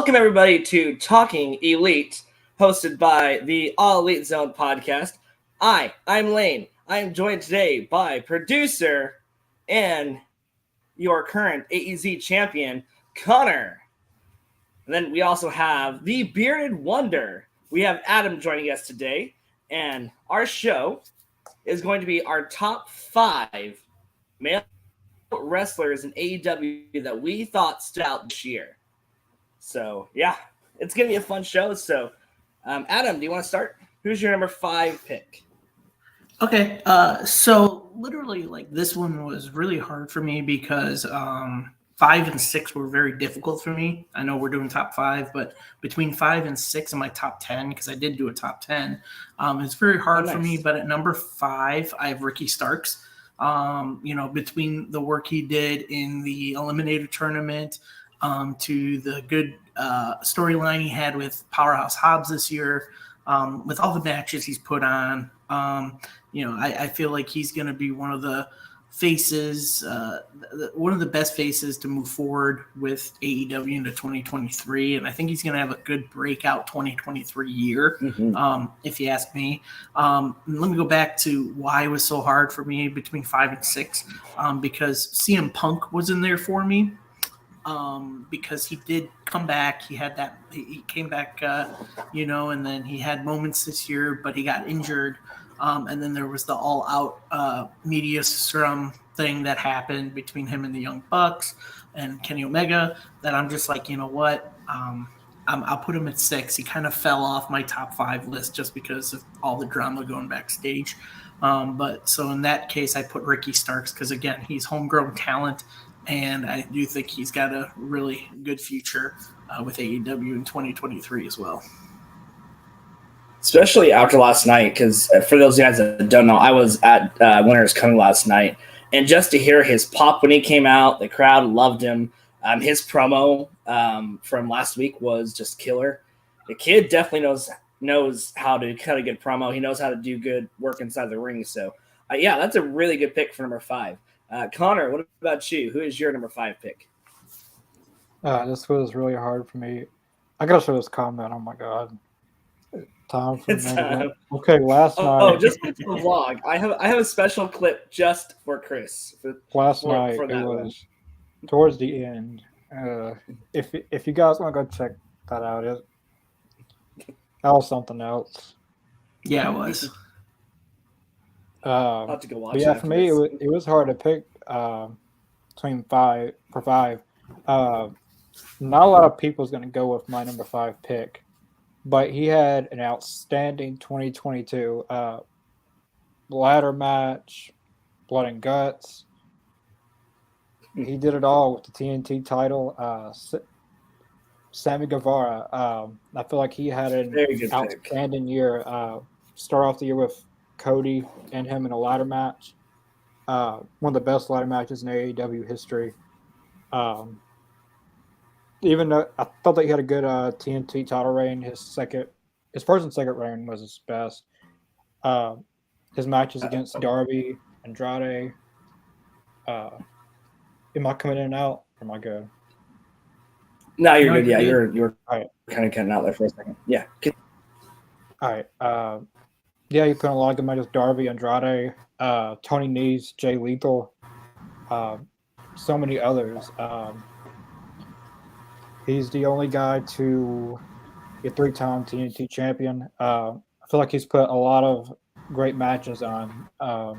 Welcome, everybody, to Talking Elite, hosted by the All Elite Zone podcast. I'm Lane. I am joined today by producer and your current AEZ champion, Connor. And then we also have the Bearded Wonder. We have Adam joining us today, and our show is going to be our top 5 male wrestlers in AEW that we thought stood out this year. So, yeah, it's going to be a fun show. So, Adam, do you want to start? Who's your number 5 pick? Okay, so literally, like, this one was really hard for me because 5 and 6 were very difficult for me. I know we're doing top 5, but between 5 and 6 in my top 10, because I did do a top 10, it's very hard for me. But at number 5, I have Ricky Starks. Between the work he did in the Eliminator tournament, to the good storyline he had with Powerhouse Hobbs this year, with all the matches he's put on. I feel like he's going to be one of the faces, one of the best faces to move forward with AEW into 2023. And I think he's going to have a good breakout 2023 year, if you ask me. Let me go back to why it was so hard for me between 5 and 6, because CM Punk was in there for me. Because he did come back. He came back, and then he had moments this year, but he got injured. And then there was the all-out media scrum thing that happened between him and the Young Bucks and Kenny Omega that I'm just like, you know what? I'll put him at 6. He kind of fell off my top 5 list just because of all the drama going backstage. But so in that case, I put Ricky Starks because, again, he's homegrown talent. And I do think he's got a really good future with AEW in 2023 as well. Especially after last night, because for those guys that don't know, I was at Winners Coming last night. And just to hear his pop when he came out, the crowd loved him. His promo from last week was just killer. The kid definitely knows how to cut a good promo. He knows how to do good work inside the ring. So, that's a really good pick for number 5. Connor, what about you? Who is your number 5 pick? This was really hard for me. I gotta show this comment. Oh my god! Time for me. Okay, last night. Oh, just for the vlog. I have a special clip just for Chris. Last night it was towards the end. If you guys want to go check that out, that was something else. Yeah, it was. I'll have to go watch. But yeah, for me, it was hard to pick between 5. Not a lot of people's going to go with my number 5 pick, but he had an outstanding 2022 ladder match, blood and guts. He did it all with the TNT title. Sammy Guevara. I feel like he had an outstanding year. Start off the year with Cody and him in a ladder match. One of the best ladder matches in AEW history. Even though I thought that he had a good TNT title reign, his first and second reign was his best. His matches against Darby, Andrade. Am I coming in and out? Or am I good? No, you're good. Yeah, you're right. Kind of cutting out there for a second. Yeah. All right. Yeah, you put a lot of good matches. Darby, Andrade, Tony Nese, Jay Lethal, so many others. He's the only guy to be a 3-time TNT champion. I feel like he's put a lot of great matches on. A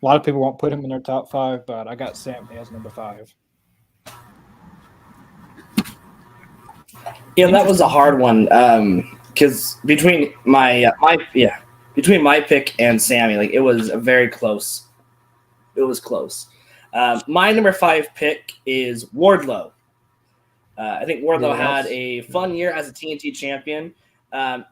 lot of people won't put him in their top 5, but I got Sammy as number 5. Yeah, that was a hard one because between my pick and Sammy, like, it was a very close. It was close. My number 5 pick is Wardlow. I think Wardlow had a fun year as a TNT champion.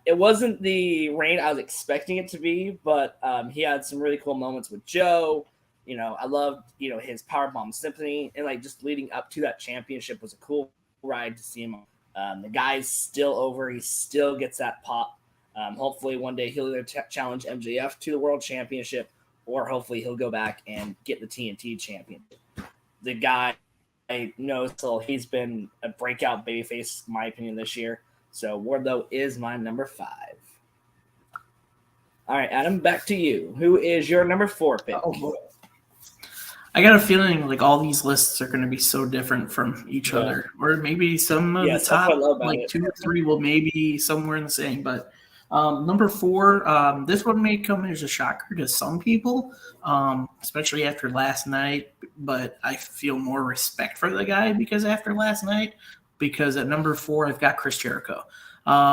It wasn't the reign I was expecting it to be, but he had some really cool moments with Joe. I loved, his Powerbomb Symphony, and like just leading up to that championship was a cool ride to see him. The guy's still over. He still gets that pop. Hopefully one day he'll either challenge MJF to the World Championship, or hopefully he'll go back and get the TNT championship. The guy know so he's been a breakout babyface, in my opinion, this year. So Wardlow is my number 5. All right, Adam, back to you. Who is your number 4 pick? Oh, boy. I got a feeling like all these lists are going to be so different from each other, or maybe some of the top like 2 or 3 will maybe somewhere in the same. But number 4, this one may come as a shocker to some people, especially after last night. But I feel more respect for the guy because after last night, because at number 4 I've got Chris Jericho.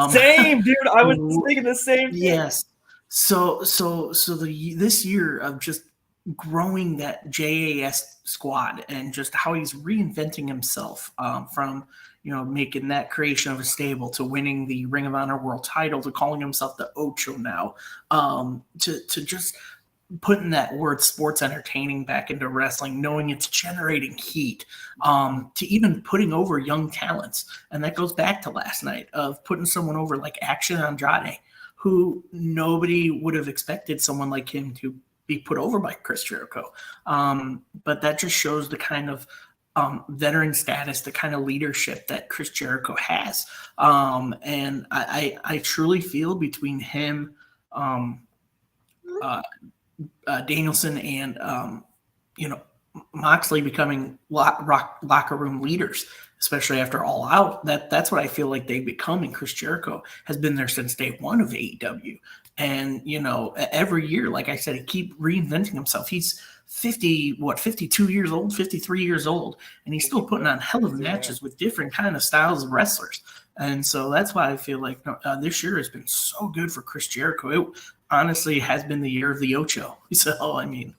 Same, dude. I was thinking the same thing. Yes. So this year of just growing that JAS squad and just how he's reinventing himself from making that creation of a stable to winning the Ring of Honor World Title to calling himself the Ocho now, to just putting that word sports entertaining back into wrestling, knowing it's generating heat, to even putting over young talents. And that goes back to last night of putting someone over like Action Andrade, who nobody would have expected someone like him to be put over by Chris Jericho. But that just shows the kind of veteran status, the kind of leadership that Chris Jericho has. And I truly feel between him, Danielson, and Moxley becoming locker room leaders, especially after All Out, that's what I feel like they've become. And Chris Jericho has been there since day one of AEW. And, every year, like I said, he keeps reinventing himself. He's 52 years old, 53 years old, and he's still putting on hell of matches with different kind of styles of wrestlers. And so that's why I feel like this year has been so good for Chris Jericho. It honestly has been the year of the Ocho. So, I mean...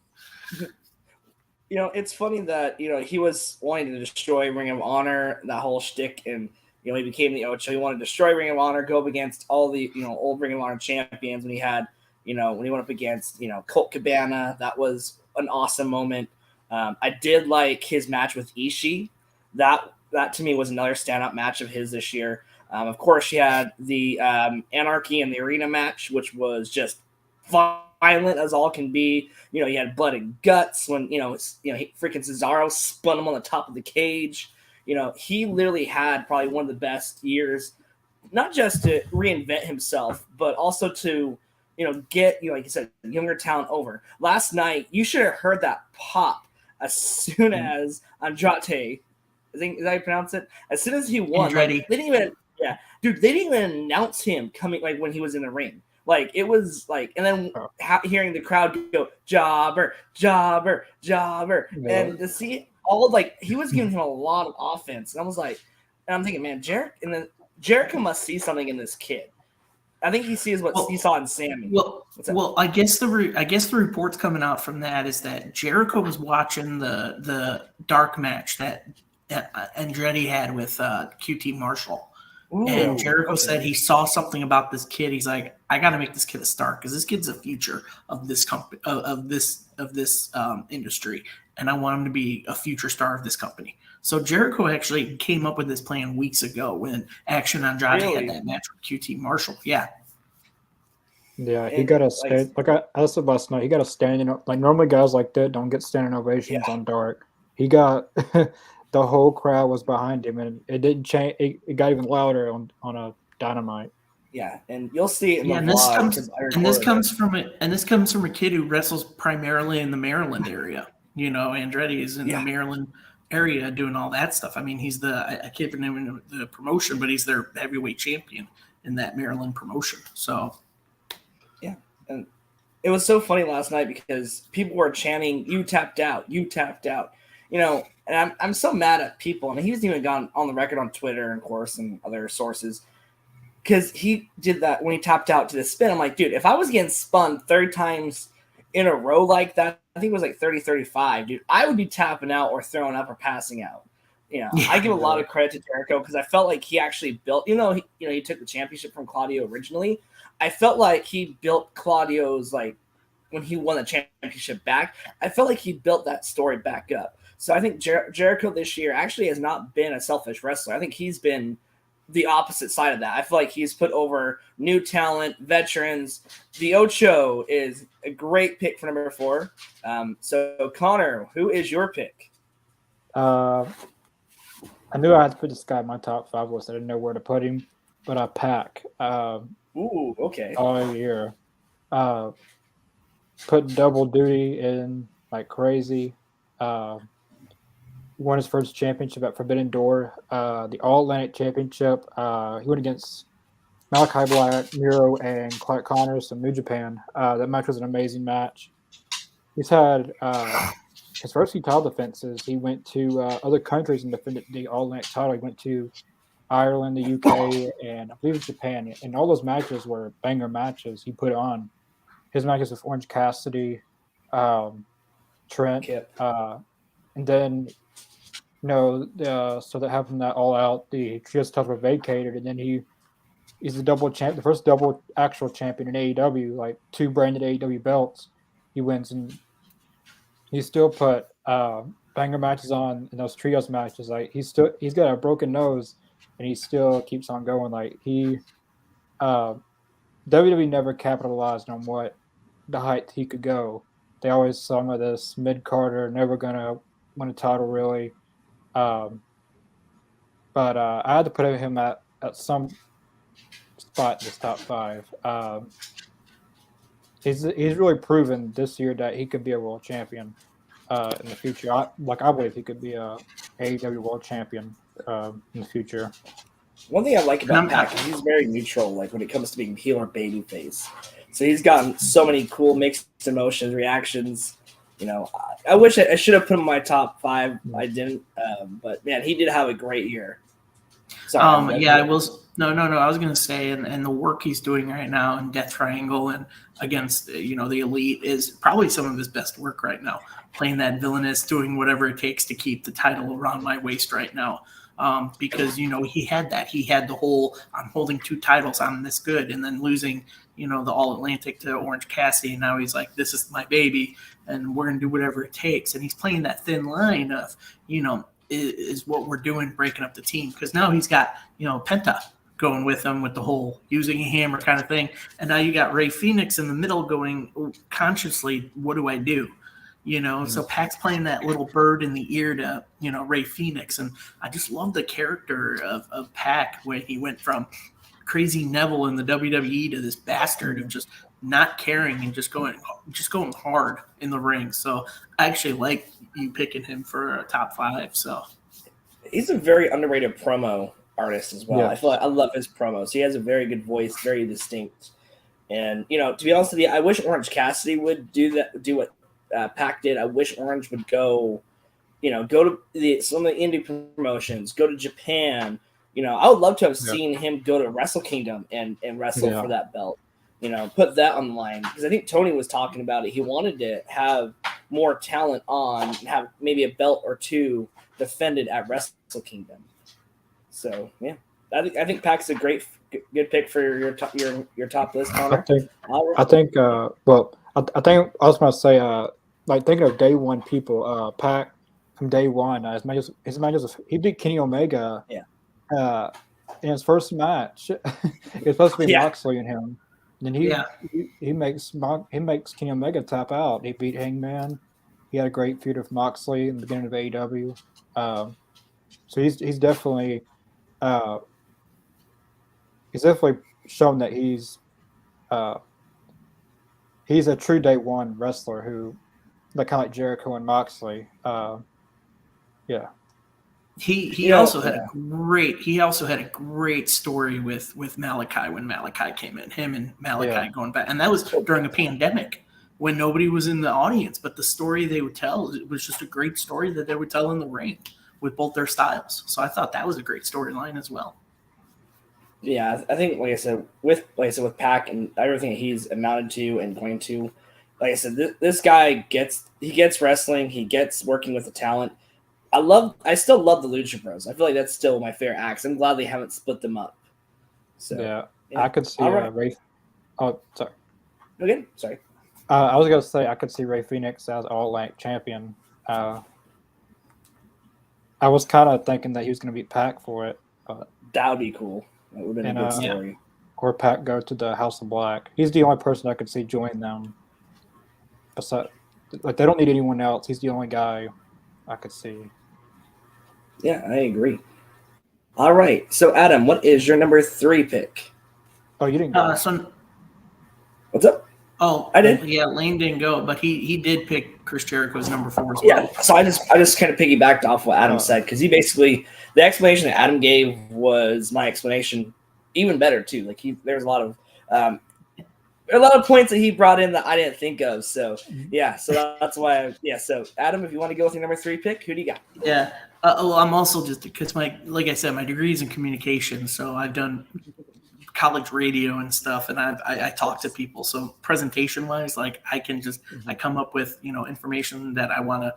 it's funny that, he was wanting to destroy Ring of Honor, that whole shtick, and, he became the Ocho. He wanted to destroy Ring of Honor, go up against all the, old Ring of Honor champions when he had, when he went up against, Colt Cabana. That was an awesome moment. I did like his match with Ishii. That to me was another standout match of his this year. Of course, he had the Anarchy in the Arena match, which was just violent as all can be. He had blood and guts when, freaking Cesaro spun him on the top of the cage. He literally had probably one of the best years, not just to reinvent himself, but also to, get, like you said, younger talent over. Last night, you should have heard that pop as soon as Andrade, is that how you pronounce it? As soon as he won, they didn't even announce him coming, like when he was in the ring. Like, it was like, and then hearing the crowd go, jobber, jobber, jobber. No. And to see all, like, he was giving him a lot of offense. And I was like, and I'm thinking, man, Jericho must see something in this kid. I think he sees what he saw in Sammy. Well, I guess the reports coming out from that is that Jericho was watching the dark match that Andretti had with QT Marshall. Ooh, and Jericho said he saw something about this kid. He's like, I got to make this kid a star because this kid's the future of this company, of this industry, and I want him to be a future star of this company. So Jericho actually came up with this plan weeks ago when Action Andrade had that match with QT Marshall. Yeah, he got a stand. Like I said last night, he got a standing. Like normally guys like that don't get standing ovations on dark. He got. The whole crowd was behind him, and it didn't change. It got even louder on a Dynamite. Yeah, and you'll see it in the vlog. This comes from a kid who wrestles primarily in the Maryland area. Andretti is in the Maryland area doing all that stuff. I mean, he's I can't remember the promotion, but he's their heavyweight champion in that Maryland promotion. So, yeah, and it was so funny last night because people were chanting, "You tapped out, you tapped out." And I'm so mad at people. I mean, he hasn't even gone on the record on Twitter, and of course, and other sources, because he did that when he tapped out to the spin. I'm like, dude, if I was getting spun 30 times in a row like that, I think it was like 30, 35, dude, I would be tapping out or throwing up or passing out. I give a lot of credit to Jericho because I felt like he actually built, he took the championship from Claudio originally. I felt like he built Claudio's, like, when he won the championship back, I felt like he built that story back up. So I think Jericho this year actually has not been a selfish wrestler. I think he's been the opposite side of that. I feel like he's put over new talent, veterans. The Ocho is a great pick for number 4. So Connor, who is your pick? I knew I had to put this guy in my top 5 list. I didn't know where to put him, but I Pac Ooh, okay. all year. Put double duty in like crazy. Uh, won his first championship at Forbidden Door, the All Atlantic Championship. He went against Malachi Black, Miro, and Clark Connors from New Japan. That match was an amazing match. He's had his first few title defenses. He went to other countries and defended the All Atlantic title. He went to Ireland, the UK, and I believe it's Japan. And all those matches were banger matches he put on. His matches with Orange Cassidy, Trent, Kip. and then so that happened that All Out, the trios titles were vacated, and then he's the double champ, the first double actual champion in AEW, like 2 branded AEW belts. He wins, and he still put banger matches on in those trios matches. Like he's got a broken nose, and he still keeps on going. Like WWE never capitalized on what the height he could go. They always saw him as this mid Carter, never gonna win a title really. But I had to put him at some spot in this top 5. He's really proven this year that he could be a world champion in the future. I believe he could be a AEW world champion in the future. One thing I like about Pac is he's very neutral, like when it comes to being heel or babyface. So he's gotten so many cool mixed emotions, reactions. I wish I should have put him in my top 5. I didn't, but man, he did have a great year. Sorry. I was no. I was gonna say, and the work he's doing right now in Death Triangle and against the Elite is probably some of his best work right now. Playing that villainous, doing whatever it takes to keep the title around my waist right now. Because he had the whole I'm holding 2 titles, I'm this good, and then losing the All Atlantic to Orange Cassidy, and now he's like, this is my baby, and we're gonna do whatever it takes, and he's playing that thin line of is what we're doing, breaking up the team, because now he's got Penta going with him with the whole using a hammer kind of thing, and now you got Ray Phoenix in the middle going consciously, what do I do? So Pac's playing that little bird in the ear to, Ray Phoenix. And I just love the character of Pac, where he went from crazy Neville in the WWE to this bastard of just not caring and just going hard in the ring. So I actually like you picking him for a top 5. So he's a very underrated promo artist as well. Yeah. I feel like I love his promos. He has a very good voice, very distinct. And, to be honest with you, I wish Orange Cassidy would do what Pac did. I wish Orange would go to some of the indie promotions, go to Japan. I would love to have seen him go to Wrestle Kingdom and wrestle for that belt. Put that on the line, because I think Tony was talking about it. He wanted to have more talent on and have maybe a belt or 2 defended at Wrestle Kingdom. So yeah, I think Pac's a good pick for your top list, Connor. I think I was going to say, like thinking of day one people, Pac from day one, his matches, he beat Kenny Omega. Yeah. In his first match, it was supposed to be Moxley and him. And then he makes Kenny Omega tap out. He beat Hangman. He had a great feud with Moxley in the beginning of AEW. So he's definitely shown that he's a true day one wrestler who, like kind of like Jericho and Moxley. He also had a great story with Malachi when Malachi came in. Him and Malachi going back, and that was during a pandemic when nobody was in the audience. But the story they would tell, it was just a great story that they would tell in the ring with both their styles. So I thought that was a great storyline as well. Yeah, I think, like I said, with Pac and everything he's amounted to and going to, like I said, this guy gets wrestling, he gets working with the talent. I still love the Lucha Bros. I feel like that's still my favorite acts. I'm glad they haven't split them up. So yeah. I could see Ray. Oh, sorry. Okay, sorry. I was gonna say I could see Ray Phoenix as All Atlantic champion. I was kind of thinking that he was gonna beat Pac for it. That would be cool. That would have been a good story. Yeah. Or Pac go to the House of Black. He's the only person I could see join them. Besides, like they don't need anyone else. He's the only guy I could see. Yeah, I agree. All right. So Adam, what is your number 3 pick? Oh, you didn't go. What's up? Oh, I did. Yeah, Lane didn't go, but he did pick Chris Jericho's number 4 as Yeah. well. So I just kind of piggybacked off what Adam said, because he basically, the explanation that Adam gave was my explanation, even better too. Like there's a lot of points that he brought in that I didn't think of. So yeah, so that's why. So Adam, if you want to go with your number 3 pick, who do you got? Yeah. Well, I'm also just because like I said, my degree is in communication, so I've done college radio and stuff, and I talk to people. So presentation wise, like I can just I come up with information that I want to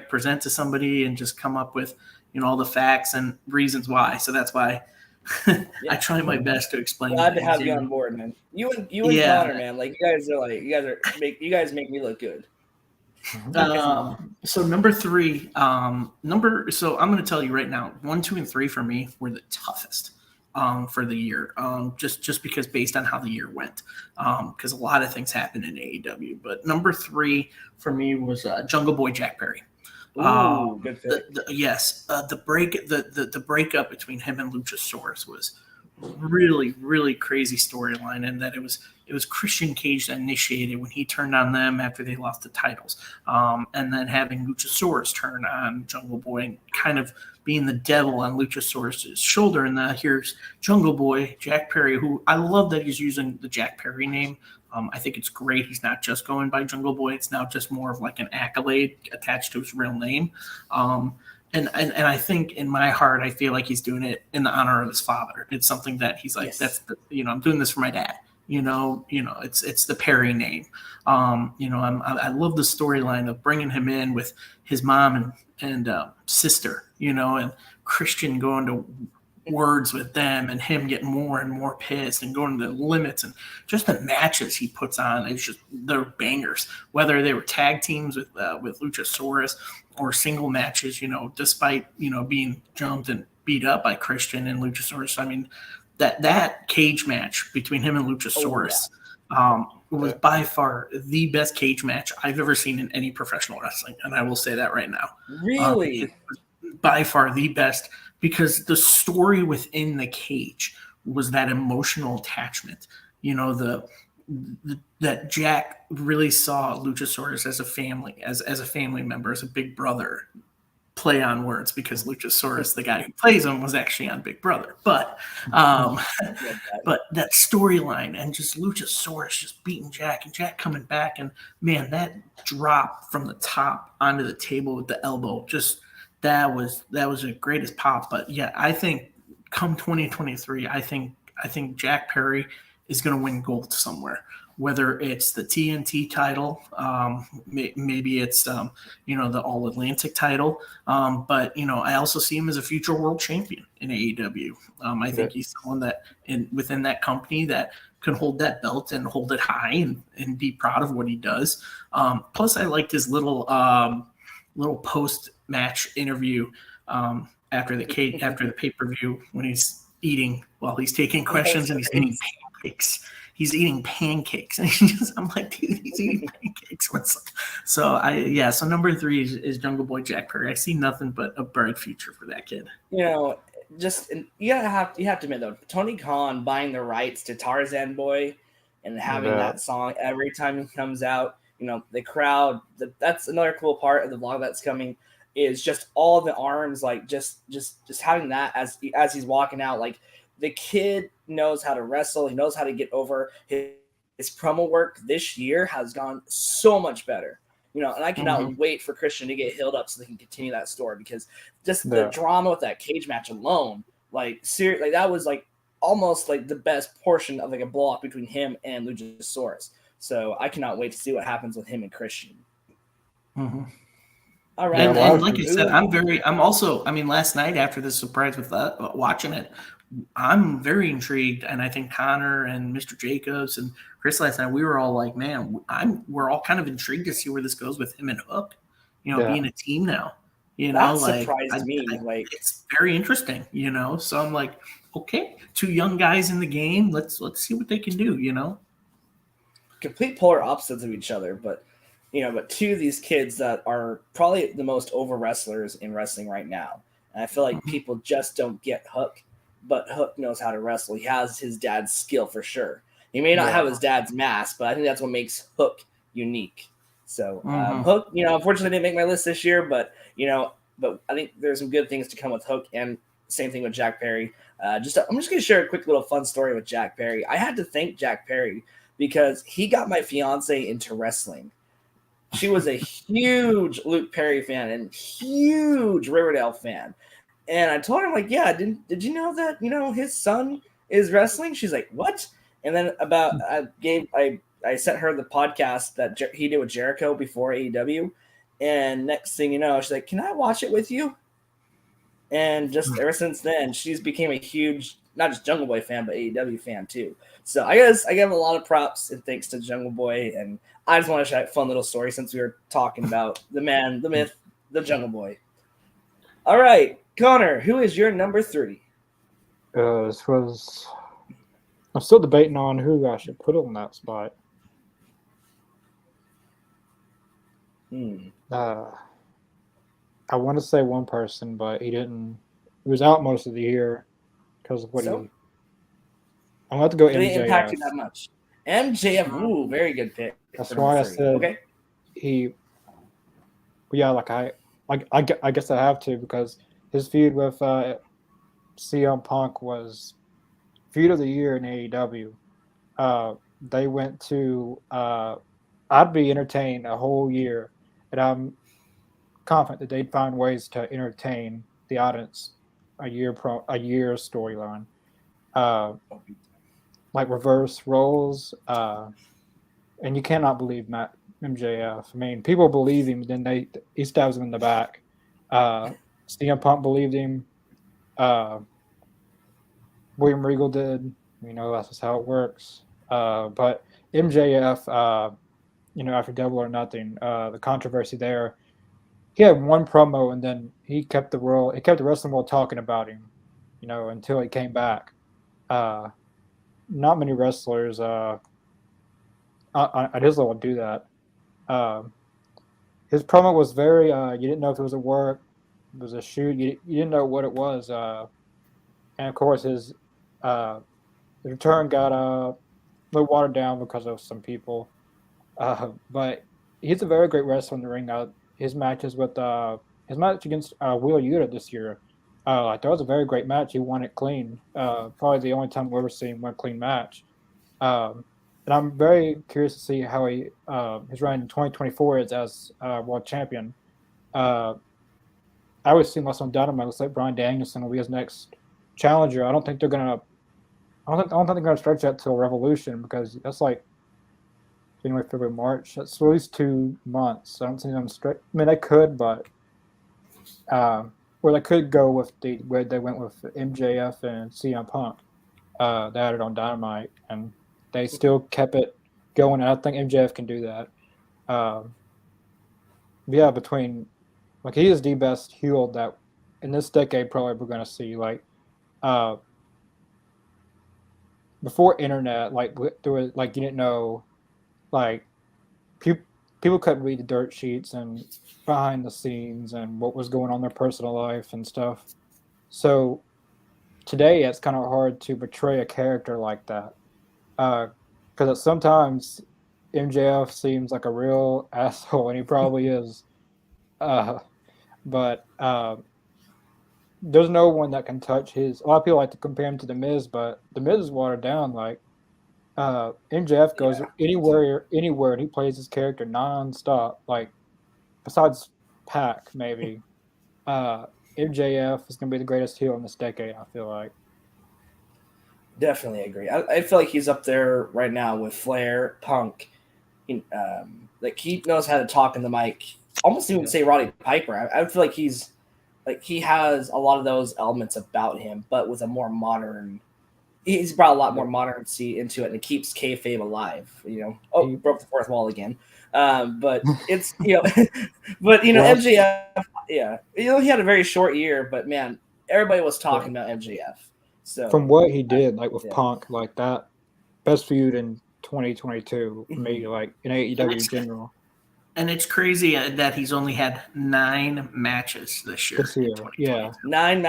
present to somebody, and just come up with all the facts and reasons why. So that's why I try my best to explain. Glad to have you on board, man. You and Connor, man. Like you guys make me look good. So number 3, so I'm going to tell you right now, 1, 2, and 3 for me were the toughest for the year. Just because based on how the year went, because a lot of things happened in AEW. But number 3 for me was Jungle Boy Jack Perry. Ooh, good pick. The breakup between him and Luchasaurus was really, really crazy storyline, and that it was Christian Cage that initiated when he turned on them after they lost the titles, and then having Luchasaurus turn on Jungle Boy and kind of being the devil on Luchasaurus' shoulder. And here's Jungle Boy Jack Perry, who I love that he's using the Jack Perry name. I think it's great. He's not just going by Jungle Boy. It's now just more of like an accolade attached to his real name. And I think in my heart, I feel like he's doing it in the honor of his father. It's something that he's like, I'm doing this for my dad. It's the Perry name. I love the storyline of bringing him in with his mom and sister, and Christian going to words with them, and him getting more and more pissed and going to the limits, and just the matches he puts on. It's just, they're bangers, whether they were tag teams with Luchasaurus or single matches, despite, being jumped and beat up by Christian and Luchasaurus. I mean, that cage match between him and Luchasaurus was by far the best cage match I've ever seen in any professional wrestling. And I will say that right now. Really? It was by far the best, because the story within the cage was that emotional attachment. That Jack really saw Luchasaurus as a family, as a family member, as a big brother. Play on words, because Luchasaurus, the guy who plays him, was actually on Big Brother. But but that storyline, and just Luchasaurus just beating Jack, and Jack coming back, and man, that drop from the top onto the table with the elbow, just that was the greatest pop. But yeah, I think come 2023, I think Jack Perry is going to win gold somewhere. Whether it's the TNT title, maybe it's the All Atlantic title, but I also see him as a future world champion in AEW. I think he's someone that within that company that can hold that belt and hold it high and be proud of what he does. Plus, I liked his little post match interview after the pay-per-view, when he's eating while he's taking questions, and he's eating pancakes. He's eating pancakes, and I'm like, dude, he's eating pancakes. So number 3 is Jungle Boy Jack Perry. I see nothing but a bright future for that kid. You have to admit though, Tony Khan buying the rights to Tarzan Boy and having that song every time he comes out. The crowd. That's another cool part of the vlog that's coming, is just all the arms, like just having that as he's walking out. Like, the kid knows how to wrestle. He knows how to get over. His promo work this year has gone so much better. And I cannot wait for Christian to get healed up so they can continue that story, because just the drama with that cage match alone, seriously, that was almost the best portion of a blow off between him and Luchasaurus. So I cannot wait to see what happens with him and Christian. Mm-hmm. All right. And like I said, last night after the surprise with watching it, I'm very intrigued, and I think Connor and Mr. Jacobs and Chris last night, we were all like, man, we're all kind of intrigued to see where this goes with him and Hook, being a team now. That surprised me. It's very interesting, So I'm like, okay, 2 young guys in the game. Let's see what they can do, Complete polar opposites of each other, but 2 of these kids that are probably the most over wrestlers in wrestling right now. And I feel like people just don't get Hook, but Hook knows how to wrestle. He has his dad's skill for sure. He may not have his dad's mask, but I think that's what makes Hook unique. So Hook, unfortunately didn't make my list this year, but but I think there's some good things to come with Hook, and same thing with Jack Perry. I'm just going to share a quick little fun story with Jack Perry. I had to thank Jack Perry because he got my fiance into wrestling. She was a huge Luke Perry fan and huge Riverdale fan. And I told her, I'm like, yeah, did you know that, his son is wrestling? She's like, what? And then I sent her the podcast that he did with Jericho before AEW. And next thing you know, she's like, can I watch it with you? And just ever since then, she's became a huge, not just Jungle Boy fan, but AEW fan too. So I guess I give a lot of props and thanks to Jungle Boy. And I just want to share a fun little story since we were talking about the man, the myth, the Jungle Boy. All right, Connor, who is your number 3? I'm still debating on who I should put on that spot. I want to say one person, but he didn't. He was out most of the year because of what I'm going to have to go MJF. Did he impact you that much? MJF, ooh, very good pick. That's why I said he. Yeah, I guess I have to because his feud with CM Punk was feud of the year in AEW. They went to. I'd be entertained a whole year, and I'm confident that they'd find ways to entertain the audience a year storyline, like reverse roles, and you cannot believe MJF. I mean, people believe him, then he stabs him in the back. CM Punk believed him. William Regal did. That's just how it works. But MJF, after Double or Nothing, the controversy there. He had one promo, and then he kept the wrestling world talking about him, until he came back. Not many wrestlers at his level do that. His promo was very. You didn't know if it was a work, it was a shoot. You didn't know what it was. And of course, his return got a little watered down because of some people. But he's a very great wrestler in the ring. His matches with his match against Wheeler Yuta this year, that was a very great match. He won it clean. Probably the only time we've ever seen one clean match. And I'm very curious to see how his run in 2024 is as world champion. I was seeing less on Dynamite. It looks like Bryan Danielson will be his next challenger. I don't think they're gonna. I don't think they're gonna stretch that till Revolution because that's like January, February, March. That's at least 2 months. I don't see them straight. I mean, they could, but they could go with where they went with MJF and CM Punk. They had it on Dynamite, and they still kept it going. And I think MJF can do that. He is the best heel that in this decade probably we're going to see. Before internet, there was you didn't know. People couldn't read the dirt sheets and behind the scenes and what was going on in their personal life and stuff. So today it's kind of hard to portray a character like that because sometimes MJF seems like a real asshole, and he probably is. But there's no one that can touch his. A lot of people like to compare him to The Miz, but The Miz is watered down. MJF goes anywhere, and he plays his character nonstop. Besides Pac, maybe MJF is going to be the greatest heel in this decade. I feel like. Definitely agree. I feel like he's up there right now with Flair, Punk. He knows how to talk in the mic. Almost even say Roddy Piper. I feel like he has a lot of those elements about him, but with a more modern. He's brought a lot more modernity into it, and it keeps kayfabe alive. He broke the fourth wall again. But it's but MJF. Yeah, he had a very short year, but man, everybody was talking about MJF. So from what he did, with Punk, that best feud in 2022 for me, in AEW in general. And it's crazy that he's only had 9 matches this year. This year, yeah. 9,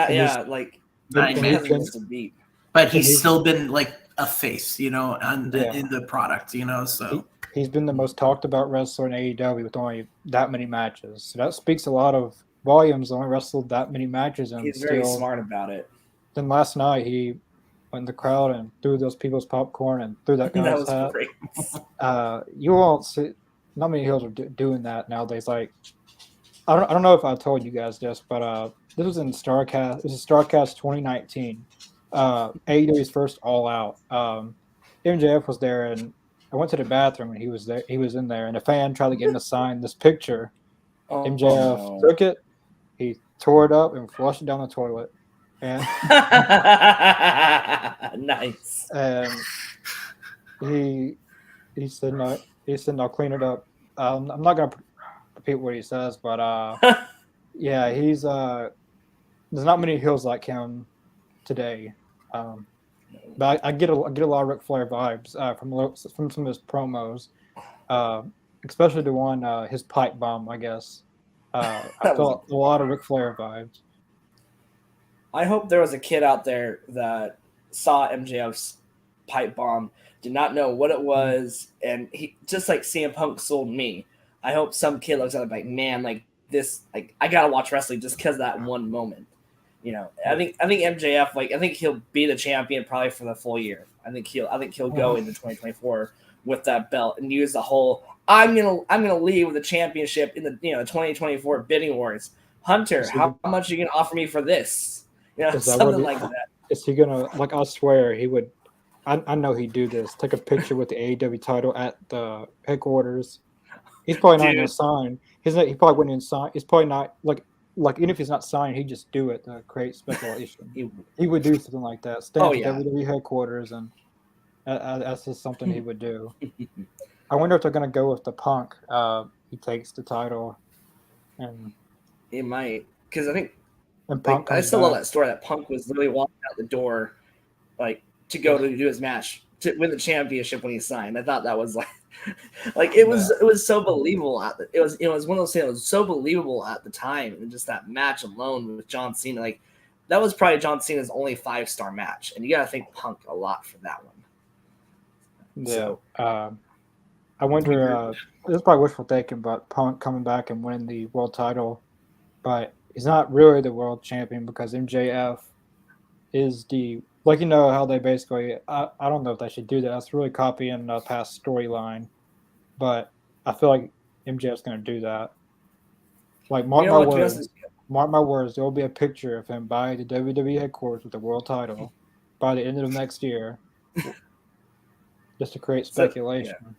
like Nine he he's hasn't been- missed a beat. But And he's he's- still been like a face, you know, Yeah. in the product, you know. So He's been the most talked about wrestler in AEW with only that many matches. So that speaks a lot of volumes. Only wrestled that many matches, and He's very still. smart about it. Then last night he went in the crowd and threw those people's popcorn and threw that That guy's was hat. great. You won't see. Not many heels are doing that nowadays. Like I don't know if I told you guys this, but this was in Starrcast. This is Starrcast 2019. AEW's first All Out. MJF was there, and I went to the bathroom, and he was there. He was in there, and a fan tried to get him to sign this picture. Oh, MJF no. took it, he tore it up, and flushed it down the toilet. And Nice. and he said no. He said I'll clean it up. I'm not gonna repeat what he says, but yeah, he's there's not many heels like him today. But I get a lot of Ric Flair vibes from some of his promos, especially the one his pipe bomb. I guess I felt a lot of Ric Flair vibes. I hope there was a kid out there that saw MJF's pipe bomb, did not know what it was, and he just like CM Punk sold me. I hope some kid looks at it like, man, like this, like I gotta watch wrestling just because of that one moment. You know, I think MJF, like I think he'll be the champion probably for the full year. I think he'll go into 2024 with that belt and use the whole I'm gonna leave with the championship in the 2024 bidding wars. Hunter, how much are you gonna offer me for this? You know, something like that. Is he gonna like? I swear he would. I know he'd do this. Take a picture with the AEW title at the headquarters. He's probably not gonna sign. He probably wouldn't even sign. He's probably not like even if he's not signed, he'd just do it to create speculation. He would do something like that. Stand at WWE headquarters, and that's just something he would do. I wonder if they're gonna go with the Punk. He takes the title, and he might, because I think. And Punk I still love that story that Punk was literally walking out the door, like to go to do his match to win the championship when he signed. I thought that was like it was so believable it was one of those things that was so believable at the time, and just that match alone with John Cena, like that was probably John Cena's only 5-star match, and you got to thank Punk a lot for that one. Yeah, so, I wonder. This is probably wishful thinking, but Punk coming back and winning the world title, but he's not really the world champion because MJF is the how they basically. I don't know if they should do that. That's really copying a past storyline, but I feel like MJF's going to do that. Like mark my words, there will be a picture of him by the WWE headquarters with the world title by the end of next year, just to create speculation.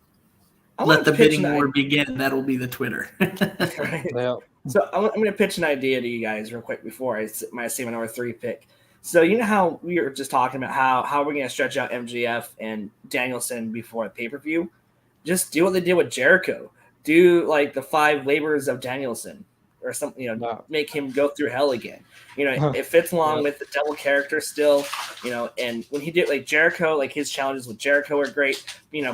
Let the bidding war begin. That'll be the Twitter. Right. Yeah. So I'm going to pitch an idea to you guys real quick before I say my number 3 pick. So you know how we were just talking about how we're going to stretch out MJF and Danielson before the pay-per-view? Just do what they did with Jericho. Do like the 5 labors of Danielson or something, make him go through hell again. It fits along with the devil character still, and when he did like Jericho, like his challenges with Jericho are great.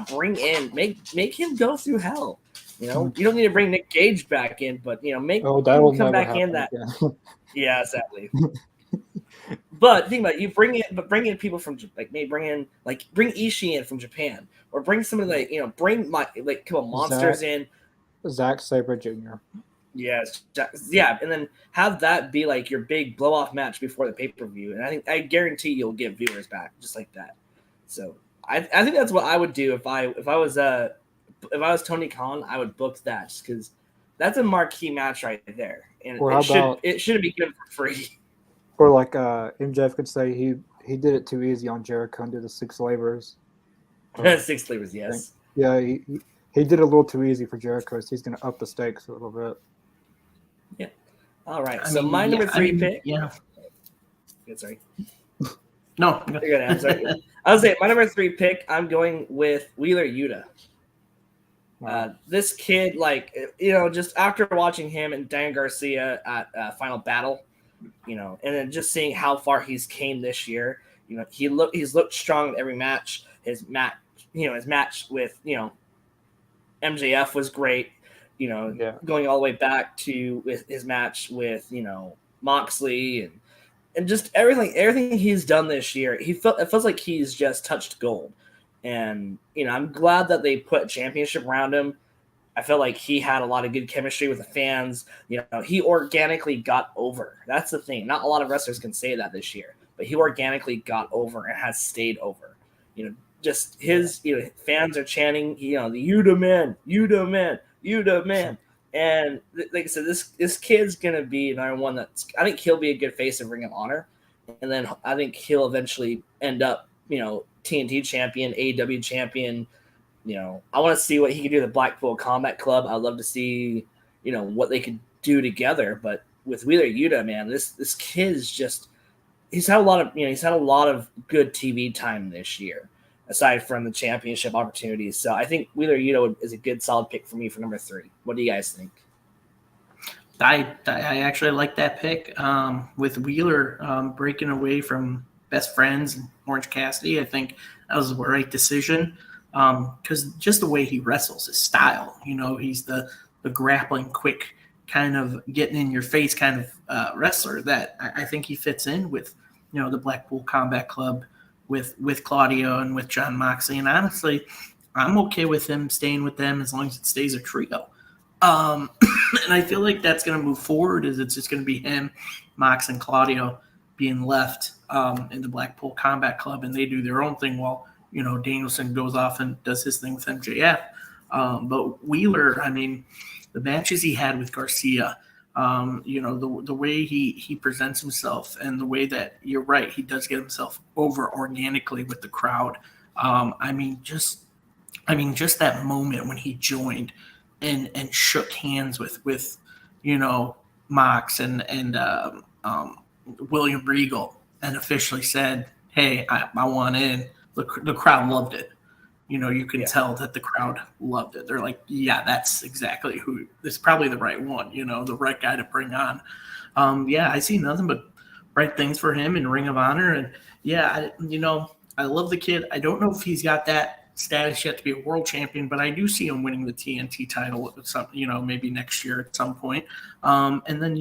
Bring in, make him go through hell. You don't need to bring Nick Gage back in, but make him come back in that. Yeah, exactly. But think about it, bring in people from bring Ishii in from Japan, or bring somebody bring a couple monsters in. Zack Sabre Jr. Yes, yeah, and then have that be like your big blow off match before the pay-per-view, and I guarantee you'll get viewers back just like that. So I think that's what I would do if I was Tony Khan. I would book that just because that's a marquee match right there, and it shouldn't be good for free. Or like MJF could say he did it too easy on Jericho and did the 6 labors. 6 labors, yes. Yeah, he did it a little too easy for Jericho, so he's going to up the stakes a little bit. Yeah. All right. My number 3 pick. Yeah. Sorry. No. You're good. I'm sorry. I was saying my number 3 pick. I'm going with Wheeler Yuta. Wow. This kid, just after watching him and Dan Garcia at Final Battle, and then just seeing how far he's came this year, he's looked strong in every match. His match with MJF was great. going all the way back to his match with Moxley and just everything he's done this year. It feels like he's just touched gold, and I'm glad that they put a championship around him. I felt like he had a lot of good chemistry with the fans. He organically got over. That's the thing. Not a lot of wrestlers can say that this year, but he organically got over and has stayed over. Just his, fans are chanting, the Yuta man, Yuta man, Yuta man. And like I said, this kid's going to be another one I think he'll be a good face of Ring of Honor. And then I think he'll eventually end up, TNT champion, AEW champion. I want to see what he can do with the Blackpool Combat Club. I'd love to see, what they could do together. But with Wheeler Yuta, man, this kid's just he's had a lot of good TV time this year, aside from the championship opportunities. So I think Wheeler Yuta is a good solid pick for me for number 3. What do you guys think? I actually like that pick. With Wheeler breaking away from Best Friends and Orange Cassidy, I think that was the right decision. Because just the way he wrestles, his style, he's the grappling, quick, kind of getting in your face kind of wrestler that I think he fits in with, the Blackpool Combat Club with Claudio and with John Moxley. And honestly, I'm okay with him staying with them as long as it stays a trio. And I feel like that's going to move forward. It's just going to be him, Mox, and Claudio being left in the Blackpool Combat Club, and they do their own thing while Danielson goes off and does his thing with MJF. But Wheeler, I mean, the matches he had with Garcia, the way he presents himself and the way that, you're right, he does get himself over organically with the crowd. Just that moment when he joined and shook hands with Mox and William Regal and officially said, "Hey, I want in." The crowd loved it. You can tell that the crowd loved it. They're like, yeah, that's exactly who. It's probably the right one, the right guy to bring on. I see nothing but bright things for him in Ring of Honor. And I love the kid. I don't know if he's got that status yet to be a world champion, but I do see him winning the TNT title at some, maybe next year at some point. And then,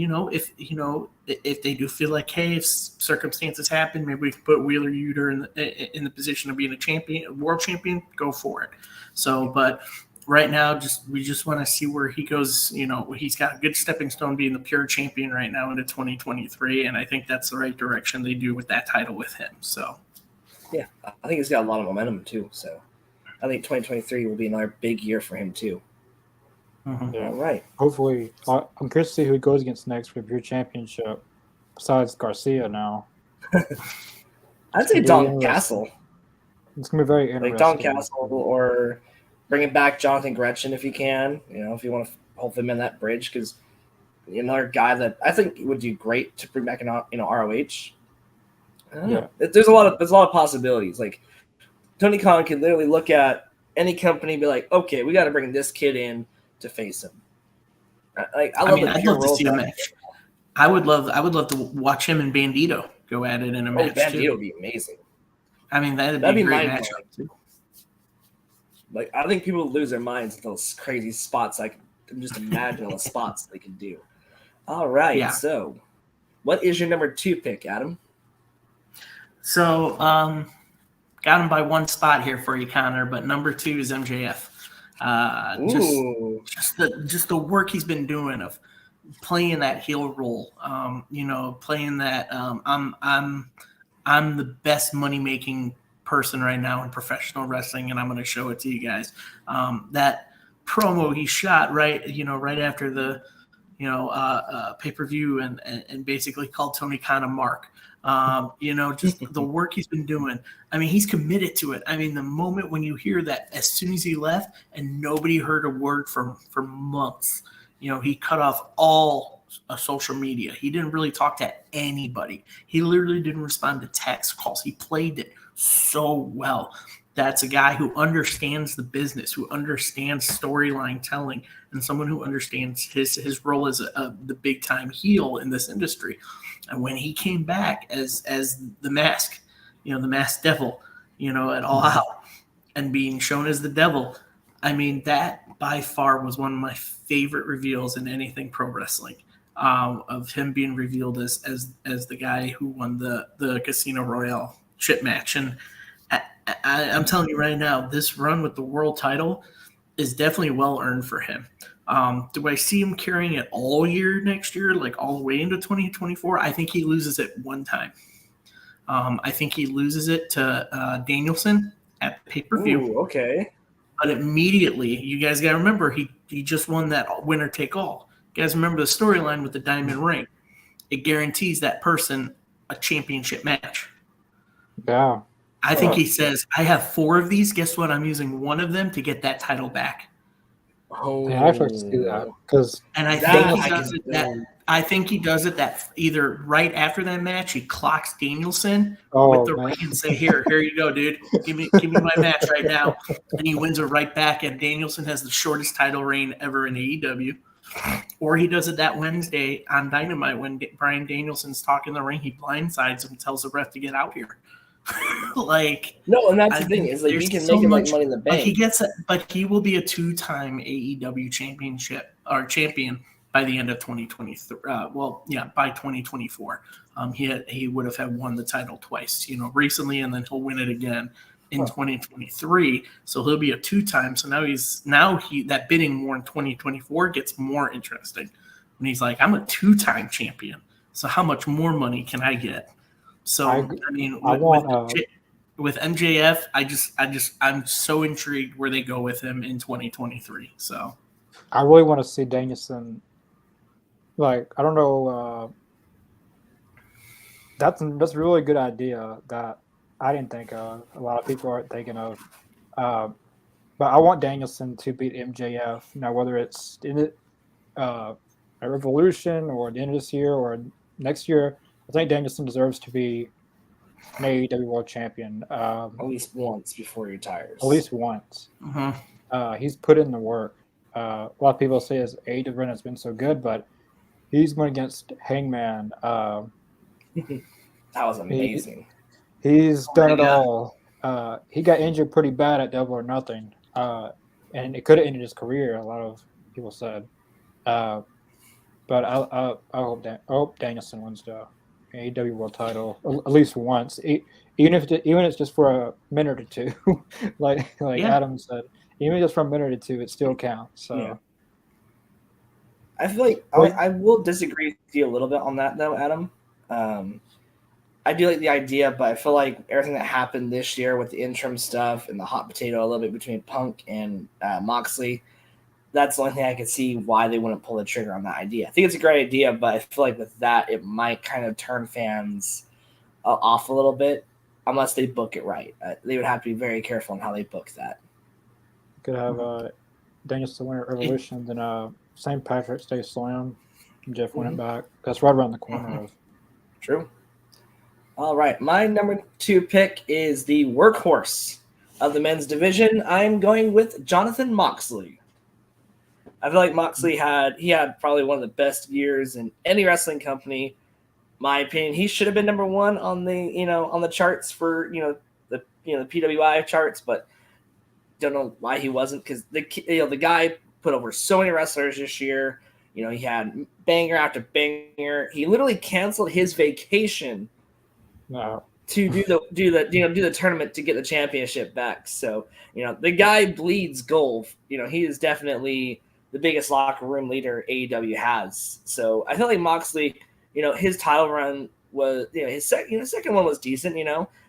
if they do feel like, hey, if circumstances happen, maybe we can put Wheeler Yuta in the position of being a world champion, go for it. So, but right now, we just want to see where he goes. He's got a good stepping stone being the pure champion right now into 2023. And I think that's the right direction they do with that title with him. So, yeah, I think he's got a lot of momentum too. So I think 2023 will be another big year for him too. Mm-hmm. Yeah. All right. Hopefully, I'm curious to see who he goes against next for the Pure Championship. Besides Garcia now, I'd say Don Castle. It's gonna be very interesting. Like Don Castle, or bringing back Jonathan Gretchen if you can. If you want to hold him in that bridge, because another guy that I think would do great to bring back in ROH. I don't know. There's a lot of possibilities. Like Tony Khan could literally look at any company and be like, okay, we got to bring this kid in to face him. I'd love to see a match. I would love to watch him and Bandito go at it in a match. Bandito would be amazing. I mean, that'd be a great match. Like, I think people would lose their minds at those crazy spots. I can just imagine all the spots they can do. All right. Yeah. So, what is your number 2 pick, Adam? So, got him by one spot here for you, Connor, but number 2 is MJF. Just the work he's been doing of playing that heel role, playing that I'm the best money making person right now in professional wrestling, and I'm going to show it to you guys. That promo he shot right after the pay-per-view and basically called Tony Khan a mark. Just the work he's been doing. I mean, he's committed to it. I mean, the moment when you hear that, as soon as he left and nobody heard a word for months, he cut off all social media. He didn't really talk to anybody. He literally didn't respond to text calls. He played it so well. That's a guy who understands the business, who understands storyline telling, and someone who understands his role as the big time heel in this industry. And when he came back as the mask, the masked devil, at All Out, and being shown as the devil, I mean, that by far was one of my favorite reveals in anything pro wrestling. Of him being revealed as the guy who won the Casino Royale chip match, and I'm telling you right now, this run with the world title is definitely well earned for him. Do I see him carrying it all year next year, like all the way into 2024? I think he loses it one time. I think he loses it to Danielson at the pay-per-view. Ooh, okay. But immediately, you guys got to remember, he just won that winner take all. You guys remember the storyline with the diamond ring? It guarantees that person a championship match. Yeah. I think he says, I have 4 of these. Guess what? I'm using one of them to get that title back. Oh, Yeah, I like to see that because And I think he does it that either right after that match, he clocks Danielson with the ring and say, here you go, dude. Give me my match right now. And he wins it right back. And Danielson has the shortest title reign ever in AEW. Or he does it that Wednesday on Dynamite when Bryan Danielson's talking the ring. He blindsides him and tells the ref to get out here. Like, no, and that's the thing is like he can make him like Money in the Bank. But he will be a 2-time AEW champion by the end of 2023. By 2024. He would have won the title twice, recently, and then he'll win it again in 2023. So he'll be a 2-time. So now that bidding war in 2024 gets more interesting when he's like, I'm a 2-time champion. So how much more money can I get? So with MJF, I'm so intrigued where they go with him in 2023. So I really want to see Danielson. Like, I don't know. That's a really good idea that I didn't think of. A lot of people aren't thinking of. But I want Danielson to beat MJF. Now, whether it's in a Revolution or the end of this year or next year, I think Danielson deserves to be an AEW World Champion. At least once before he retires. At least once. Mm-hmm. He's put in the work. A lot of people say his AEW run has been so good, but he's went against Hangman. That was amazing. He's done it all. He got injured pretty bad at Double or Nothing, and it could have ended his career. A lot of people said. But I hope Danielson wins the AEW World Title at least once, even if it's just for a minute or two, like Adam said. Even just for a minute or two, it still counts. So. Yeah. I feel like I will disagree with you a little bit on that, though, Adam. I do like the idea, but I feel like everything that happened this year with the interim stuff and the hot potato a little bit between Punk and Moxley, that's the only thing I could see why they wouldn't pull the trigger on that idea. I think it's a great idea, but I feel like with that, it might kind of turn fans off a little bit unless they book it right. They would have to be very careful on how they book that. Could have Danielson win at Revolution, then St. Patrick's Day Slam, Jeff win it back. That's right around the corner. True. All right. My number 2 pick is the workhorse of the men's division. I'm going with Jonathan Moxley. I feel like Moxley had probably one of the best years in any wrestling company. My opinion, he should have been number 1 on the charts for the PWI charts, but don't know why he wasn't, because the guy put over so many wrestlers this year. He had banger after banger. He literally canceled his vacation to do the tournament to get the championship back. So the guy bleeds gold. He is definitely the biggest locker room leader AEW has. So I feel like Moxley, his title run was, his second one was decent.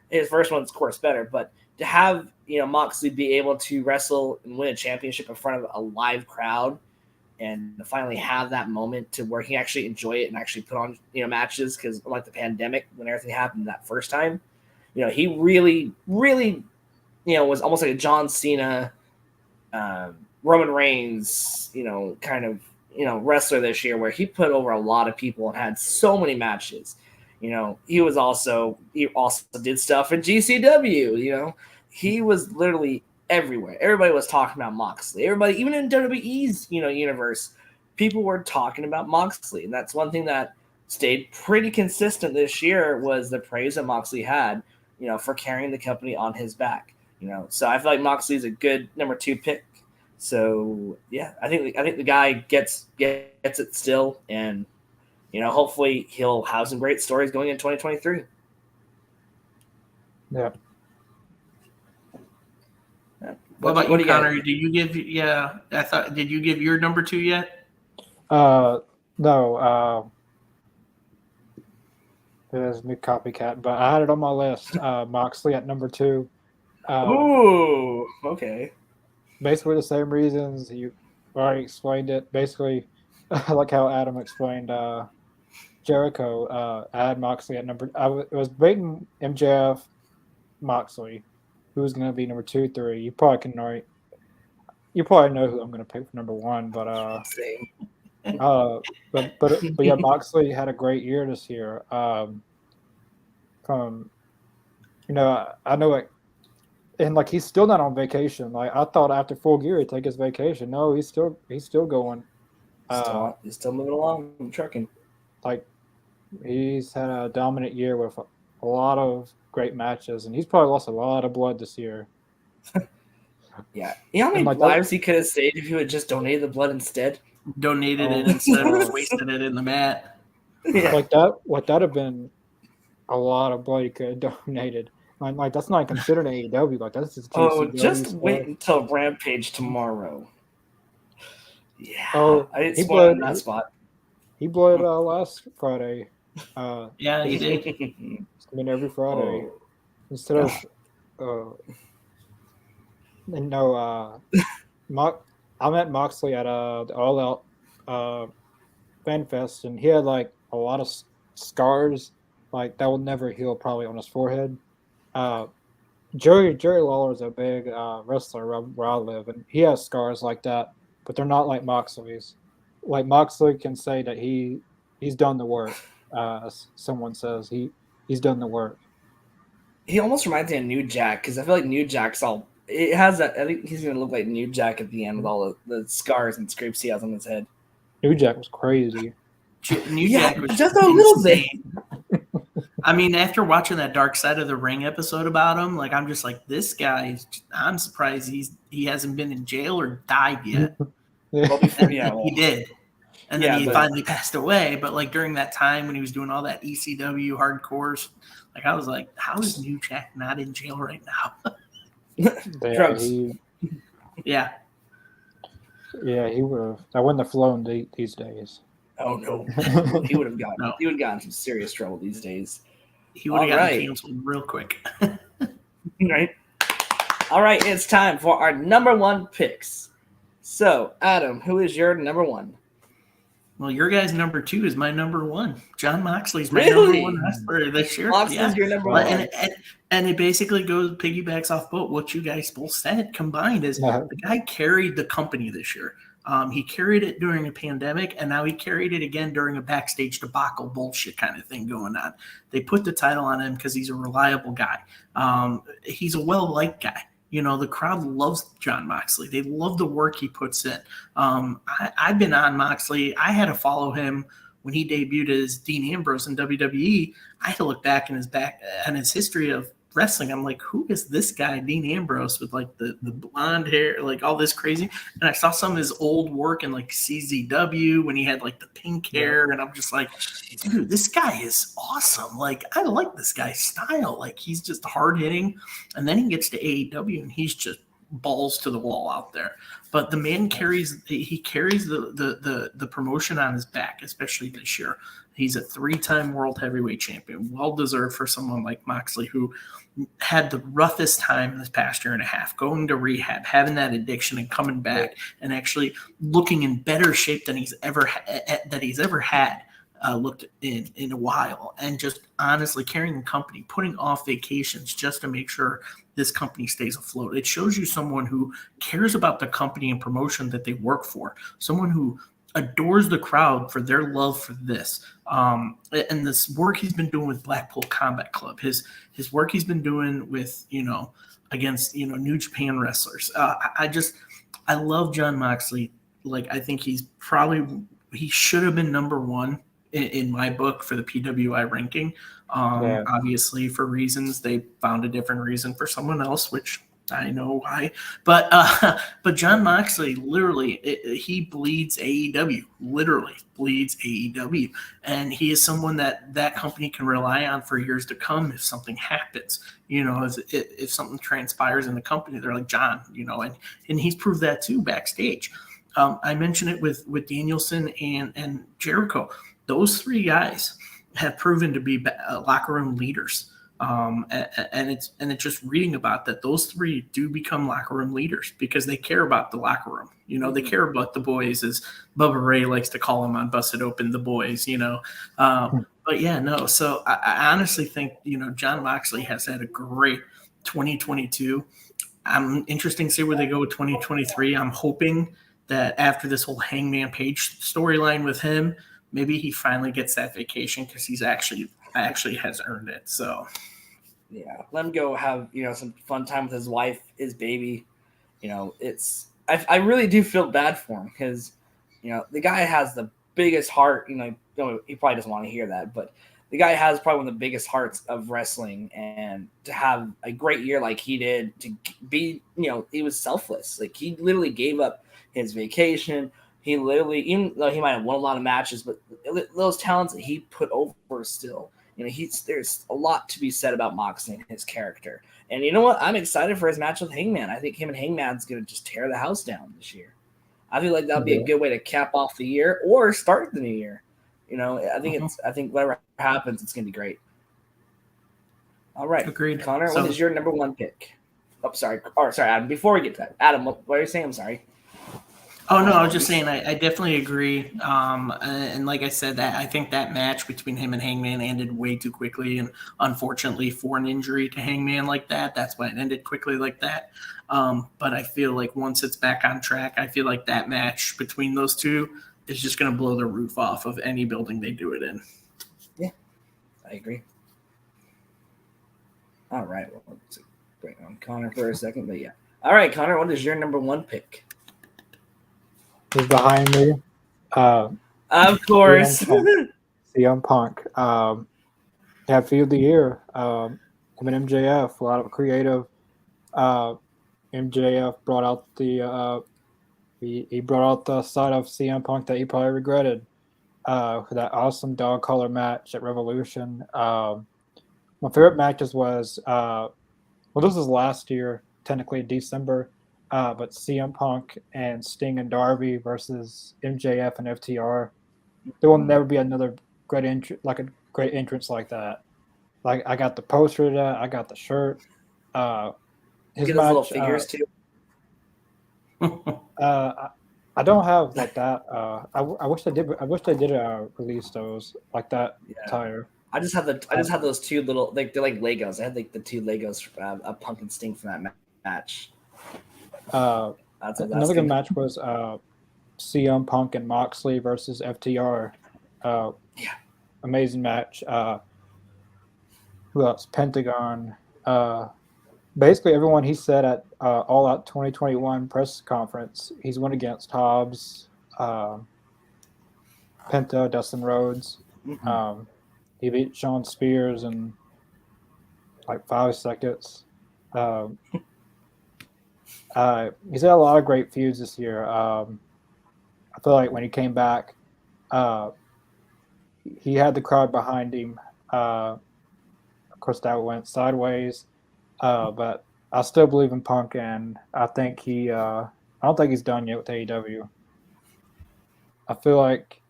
His first one's of course better, but to have Moxley be able to wrestle and win a championship in front of a live crowd and finally have that moment to where he actually enjoy it and actually put on matches, because like the pandemic when everything happened that first time, he really was almost like a John Cena, Roman Reigns, kind of wrestler this year, where he put over a lot of people and had so many matches. He also did stuff in GCW. He was literally everywhere. Everybody was talking about Moxley. Everybody, even in WWE's universe, people were talking about Moxley, and that's one thing that stayed pretty consistent this year was the praise that Moxley had, for carrying the company on his back. So I feel like Moxley is a good number 2 pick So yeah, I think the guy gets it still, and hopefully he'll have some great stories going in 2023. Yeah. What about What you, do you got? Connor? Did you give? Yeah, I thought. Did you give your number 2 yet? No. There's me copycat, but I had it on my list. Moxley at number 2. Ooh, okay. Basically the same reasons you already explained it. Basically, like how Adam explained Jericho. I had Moxley at number. It was Baton, MJF, Moxley. Who was going to be number 2, 3? You probably can already. You probably know who I'm going to pick for number 1, but Same. but yeah, Moxley had a great year this year. From I know it, and like he's still not on vacation. Like I thought after full gear he'd take his vacation. No, he's still going. He's still moving along, trucking. Like he's had a dominant year with a lot of great matches, and he's probably lost a lot of blood this year. Yeah, you know how many lives he could have saved if he would just donated the blood instead. Donated it instead of just wasting it in the mat. Yeah. Like that. What that'd have been a lot of blood he could have donated. Like that's not considered AEW. Like that's just GCW just stuff. wait until Rampage tomorrow. Yeah. Oh, I didn't spot in that spot. He bled last Friday. Yeah, he did. It's been every Friday instead of. I met Moxley at the All Out Fan Fest, and he had like a lot of scars, like that will never heal probably on his forehead. Jerry Lawler is a big wrestler where I live, and he has scars like that, but they're not like Moxley's. Like Moxley can say that he's done the work. Someone says he's done the work. He almost reminds me of New Jack because I feel like New Jack's all. It has that. I think he's gonna look like New Jack at the end with all the scars and scrapes he has on his head. New Jack was crazy. New Jack was just a little bit. I mean, after watching that Dark Side of the Ring episode about him, like I'm just like, this guy. I'm surprised he hasn't been in jail or died yet. He did, and then he finally passed away. But like during that time when he was doing all that ECW hardcores, like I was like, how is New Jack not in jail right now? Drugs. Yeah, he would have. I wouldn't have flown these days. Oh no, he would have gotten. He would have gotten some serious trouble these days. He would have gotten canceled real quick. Right. All right, it's time for our number 1 picks. So, Adam, who is your number 1? Well, your guy's number 2 is my number 1. John Moxley's my number 1 wrestler this year. Moxley's your number 1. And it basically piggybacks off both what you guys both said combined is the guy carried the company this year. He carried it during a pandemic, and now he carried it again during a backstage debacle bullshit kind of thing going on. They put the title on him because he's a reliable guy. He's a well-liked guy. The crowd loves John Moxley. They love the work he puts in. I've been on Moxley. I had to follow him when he debuted as Dean Ambrose in WWE. I had to look back in his history of wrestling. I'm like, who is this guy, Dean Ambrose, with like the blonde hair, like all this crazy? And I saw some of his old work in like CZW when he had like the pink hair, and I'm just like, dude, this guy is awesome. Like, I like this guy's style. Like, he's just hard hitting, and then he gets to AEW and he's just balls to the wall out there. But the man carries the promotion on his back, especially this year. He's a 3-time world heavyweight champion, well deserved for someone like Moxley, who had the roughest time in this past year and a half, going to rehab, having that addiction, and coming back and actually looking in better shape than he's ever had. Looked in a while, and just honestly carrying the company, putting off vacations just to make sure this company stays afloat. It shows you someone who cares about the company and promotion that they work for, someone who adores the crowd for their love for this. And this work he's been doing with Blackpool Combat Club, his work he's been doing with, against, New Japan wrestlers. I love John Moxley. Like, I think he should have been number 1 in my book for the PWI ranking. Obviously for reasons, they found a different reason for someone else, which I know why, but but John Moxley literally he bleeds AEW, literally bleeds AEW, and he is someone that company can rely on for years to come if something happens. If something transpires in the company, they're like John, and he's proved that too backstage. I mentioned it with Danielson and Jericho. Those three guys have proven to be locker room leaders. And it's just reading about that. Those three do become locker room leaders because they care about the locker room. They care about the boys, as Bubba Ray likes to call them on Busted Open, the boys. But yeah, no. So I honestly think John Moxley has had a great 2022. I'm interested to see where they go with 2023. I'm hoping that after this whole Hangman Page storyline with him, maybe he finally gets that vacation because he's actually has earned it. So yeah, let him go have some fun time with his wife, his baby. I really do feel bad for him because the guy has the biggest heart. He probably doesn't want to hear that, but the guy has probably one of the biggest hearts of wrestling, and to have a great year like he did, to be he was selfless. Like, he literally gave up his vacation. He literally, even though he might have won a lot of matches, but those talents that he put over still. There's a lot to be said about Moxley and his character. And you know what? I'm excited for his match with Hangman. I think him and Hangman's going to just tear the house down this year. I feel like that would be a good way to cap off the year or start the new year. I think whatever happens, it's going to be great. All right. Agreed. Connor, what is your number one pick? Oh, sorry, Adam. Before we get to that, Adam, what are you saying? I'm sorry. Oh no, I was just saying I definitely agree. And like I said, that I think that match between him and Hangman ended way too quickly, and unfortunately for an injury to Hangman like that, that's why it ended quickly like that. But I feel like once it's back on track, I feel like that match between those two is just going to blow the roof off of any building they do it in. Yeah, I agree. All right, well, let's bring on Connor for a second, but yeah. All right, Connor, what is your number one pick? He's behind me. Of course. CM Punk. Yeah, Field of the Year. Him and MJF, a lot of creative. MJF brought out the he brought out the side of CM Punk that he probably regretted. That awesome dog collar match at Revolution. My favorite matches was this was last year, technically December. But CM Punk and Sting and Darby versus MJF and FTR, there will never be another great entrance like that. Like, I got the poster of that, I got the shirt. His Get match, those little figures too. I don't have like that. I wish they did. I wish they did release those like that attire. I just have those two little, like, they're like Legos. I had like the two Legos of Punk and Sting from that match. Another good match was CM Punk and Moxley versus FTR. Amazing match. Who else? Pentagon. Basically, everyone he said at All Out 2021 press conference, he's went against Hobbs, Penta, Dustin Rhodes. Mm-hmm. He beat Shawn Spears in like 5 seconds. He's had a lot of great feuds this year. I feel like when he came back, he had the crowd behind him. Of course, that went sideways, but I still believe in Punk, and I think I don't think he's done yet with AEW. I feel like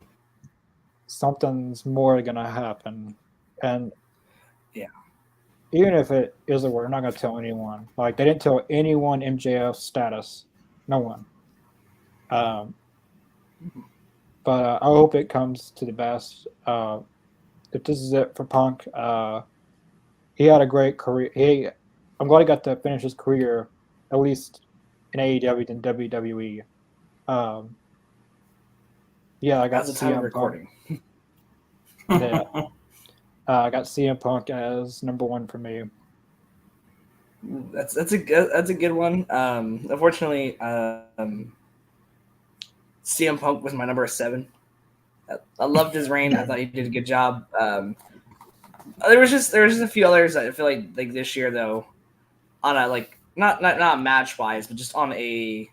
something's more gonna happen, and even if it is a word, I'm not gonna tell anyone. Like, they didn't tell anyone MJF's status, no one. But I hope it comes to the best. If this is it for Punk, he had a great career. I'm glad he got to finish his career at least in AEW than WWE. I got That's the time of recording. Yeah. I got CM Punk as number one for me. That's a good one. Unfortunately, CM Punk was my number 7. I loved his reign. I thought he did a good job. There was just a few others. I feel like this year though, on a not match wise, but just on a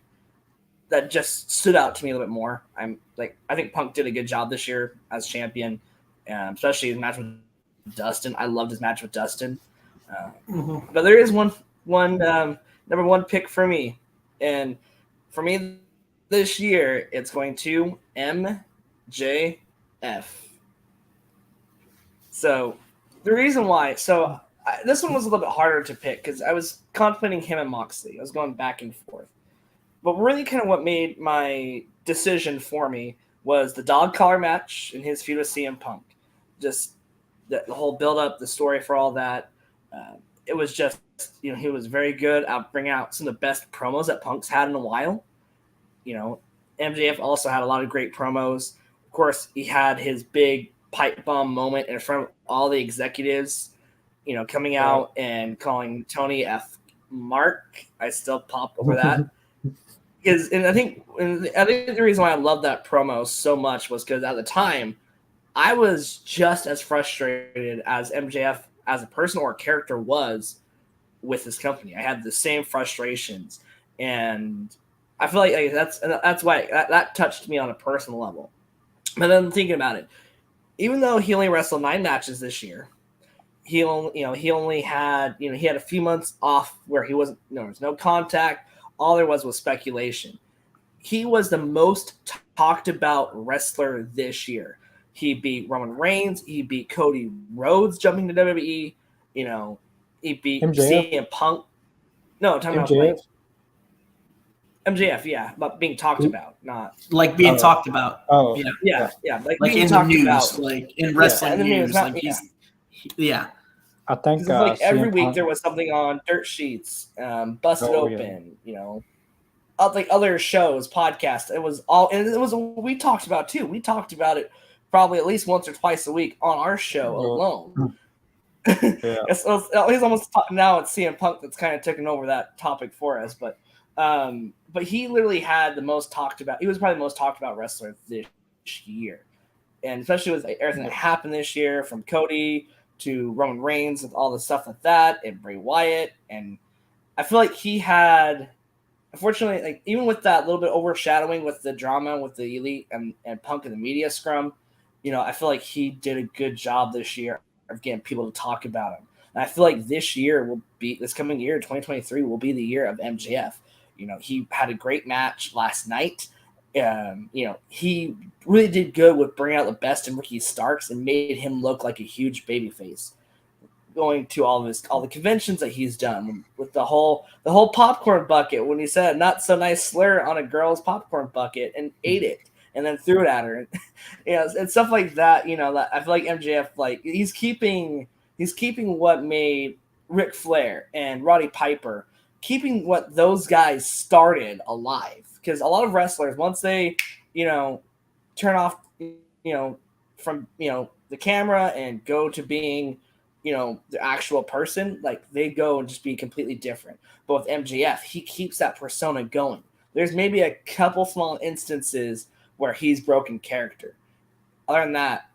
that just stood out to me a little bit more. I think Punk did a good job this year as champion, especially his match with Dustin. I loved his match with Dustin. But there is one number one pick for me, and for me this year it's going to MJF. So the reason why, this one was a little bit harder to pick because I was contemplating him and Moxley. I was going back and forth. But really kind of what made my decision for me was the dog collar match in his feud with CM Punk. Just the whole build-up, the story for all that. It was just, he was very good at bringing out some of the best promos that Punk's had in a while. MJF also had a lot of great promos. Of course, he had his big pipe bomb moment in front of all the executives, coming out and calling Tony F. Mark. I still pop over that. I think the reason why I love that promo so much was because at the time, I was just as frustrated as MJF as a person or a character was with this company. I had the same frustrations, and I feel like that's why that touched me on a personal level. But then thinking about it, even though he only wrestled 9 matches this year, he only had he had a few months off where he wasn't there was no contact. All there was speculation. He was the most talked about wrestler this year. He beat Roman Reigns. He beat Cody Rhodes jumping to WWE. He beat CM Punk. No, talking about MJF, yeah, but being talked about, not like being talked about. Oh, yeah, like being in talked the news, about, like in wrestling news, not, like I think like every week there was something on Dirt Sheets, Busted Open, like other shows, podcasts. It was we talked about too. We talked about it probably at least once or twice a week on our show alone. It's almost now it's CM Punk that's kind of taken over that topic for us, but he literally had the most talked about. He was probably the most talked about wrestler this year, and especially with everything that happened this year, from Cody to Roman Reigns and all the stuff like that, and Bray Wyatt, and I feel like he had, unfortunately, like even with that little bit overshadowing with the drama with the Elite and Punk in the media scrum, I feel like he did a good job this year of getting people to talk about him. And I feel like this coming year, 2023, will be the year of MJF. He had a great match last night. He really did good with bringing out the best in Ricky Starks and made him look like a huge babyface. Going to all the conventions that he's done with the whole popcorn bucket, when he said a not so nice slur on a girl's popcorn bucket and ate it and then threw it at her, and stuff like that. That I feel like MJF, like he's keeping what made Ric Flair and Roddy Piper, keeping what those guys started alive. Because a lot of wrestlers, once they, turn off, from, the camera and go to being, the actual person, like they go and just be completely different. But with MJF, he keeps that persona going. There's maybe a couple small instances where he's broken character. Other than that,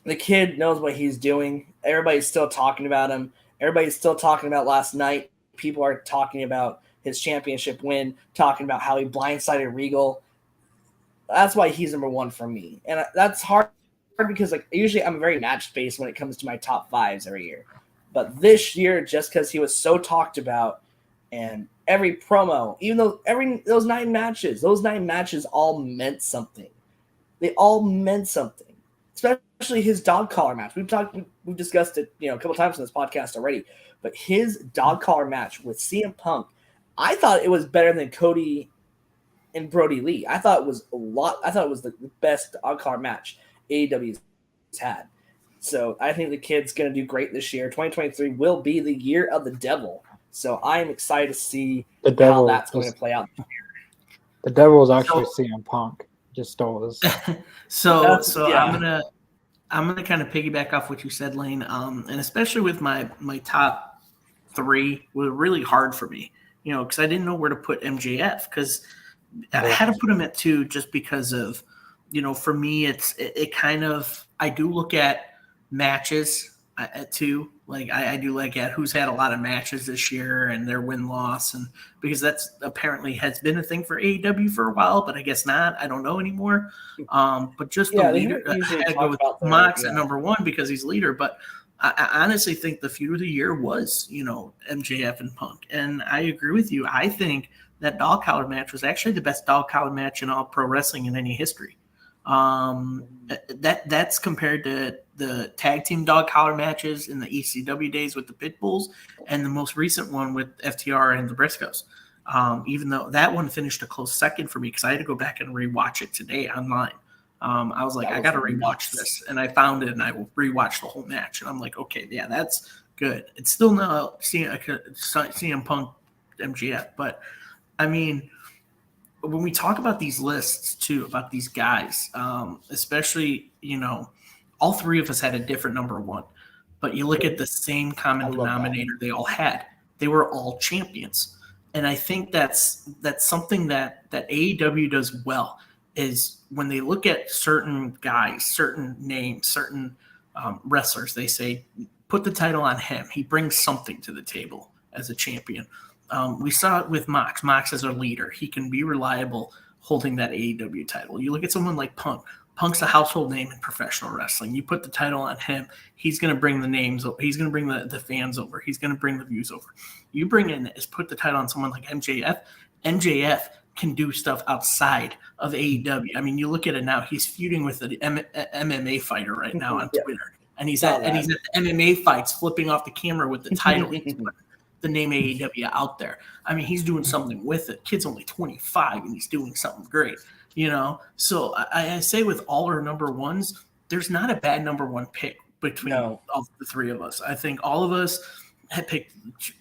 the kid knows what he's doing. Everybody's still talking about him. Everybody's still talking about last night. People are talking about his championship win, talking about how he blindsided Regal. That's why he's number one for me. And that's hard because like usually I'm very match-based when it comes to my top 5s every year. But this year, just because he was so talked about and every promo, even though those 9 matches all meant something. They all meant something. Especially his dog collar match. We've discussed it, a couple times in this podcast already. But his dog collar match with CM Punk, I thought it was better than Cody and Brody Lee. I thought it was the best dog collar match AEW's had. So I think the kid's going to do great this year. 2023 will be the year of the devil. So I'm excited to see how that's going to play out. The devil is actually CM Punk. Just stole this. I'm gonna kind of piggyback off what you said, Lane. And especially with my top 3 was really hard for me, because I didn't know where to put MJF, because I had to put him at 2 just because of, for me, it kind of, I do look at matches too. Like I do like at who's had a lot of matches this year and their win loss, and because that's apparently has been a thing for AEW for a while, but I guess not. I don't know anymore. But just the leader, I go with Mox at number one because he's leader. But I honestly think the feud of the year was MJF and Punk, and I agree with you. I think that dog collar match was actually the best dog collar match in all pro wrestling in any history. That's compared to the tag team dog collar matches in the ECW days with the Pitbulls and the most recent one with FTR and the Briscoes. Even though that one finished a close second for me because I had to go back and rewatch it today online. I was like, I got to rewatch this, and I found it and I rewatched the whole match, and I'm like, okay, yeah, that's good. It's still not CM Punk MJF, but I mean, when we talk about these lists too, about these guys, especially, all three of us had a different number one, but you look at the same common denominator they all had. They were all champions. And I think that's something that AEW does well is when they look at certain guys, certain names, certain wrestlers, they say, put the title on him. He brings something to the table as a champion. We saw it with Mox. Mox is a leader. He can be reliable holding that AEW title. You look at someone like Punk. Punk's a household name in professional wrestling. You put the title on him, he's going to bring the names. He's going to bring the fans over. He's going to bring the views over. You put the title on someone like MJF. MJF can do stuff outside of AEW. I mean, you look at it now. He's feuding with an MMA fighter right now on Twitter, and he's at the MMA fights, flipping off the camera with the title. The name AEW out there. I mean, he's doing something with it. Kid's only 25 and he's doing something great, So I say with all our number ones, there's not a bad number one pick between all the three of us. I think all of us had picked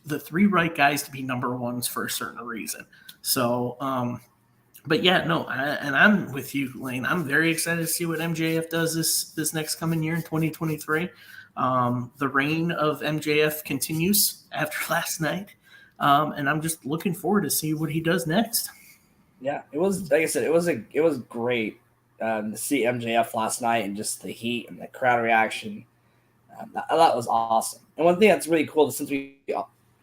the three right guys to be number ones for a certain reason. So, but yeah, no, and I'm with you, Lane. I'm very excited to see what MJF does this next coming year in 2023. The reign of MJF continues after last night, and I'm just looking forward to see what he does next. Yeah, it was, like I said, it was great to see MJF last night and just the heat and the crowd reaction. That was awesome. And one thing that's really cool is since we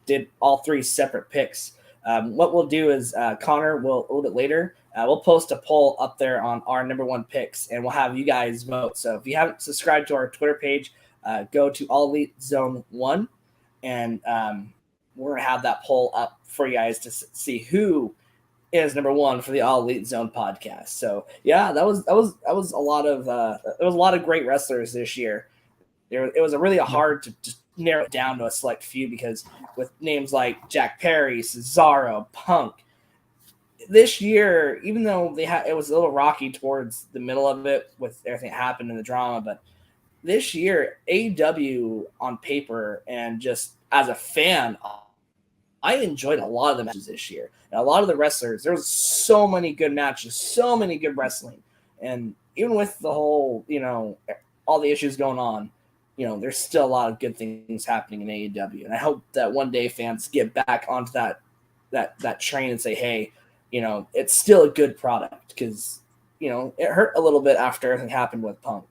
did all three separate picks, what we'll do is Connor will a little bit later. We'll post a poll up there on our number one picks, and we'll have you guys vote. So if you haven't subscribed to our Twitter page, go to All Elite Zone 1, and we're going to have that poll up for you guys to see who is number one for the All Elite Zone podcast. So yeah, that was a lot of there was a lot of great wrestlers this year. It was really hard to just narrow it down to a select few because with names like Jack Perry, Cesaro, Punk, this year, even though it was a little rocky towards the middle of it with everything that happened in the drama, but this year, AEW on paper and just as a fan, I enjoyed a lot of the matches this year. And a lot of the wrestlers, there was so many good matches, so many good wrestling. And even with the whole, all the issues going on, there's still a lot of good things happening in AEW. And I hope that one day fans get back onto that train and say, hey, it's still a good product because, it hurt a little bit after everything happened with Punk,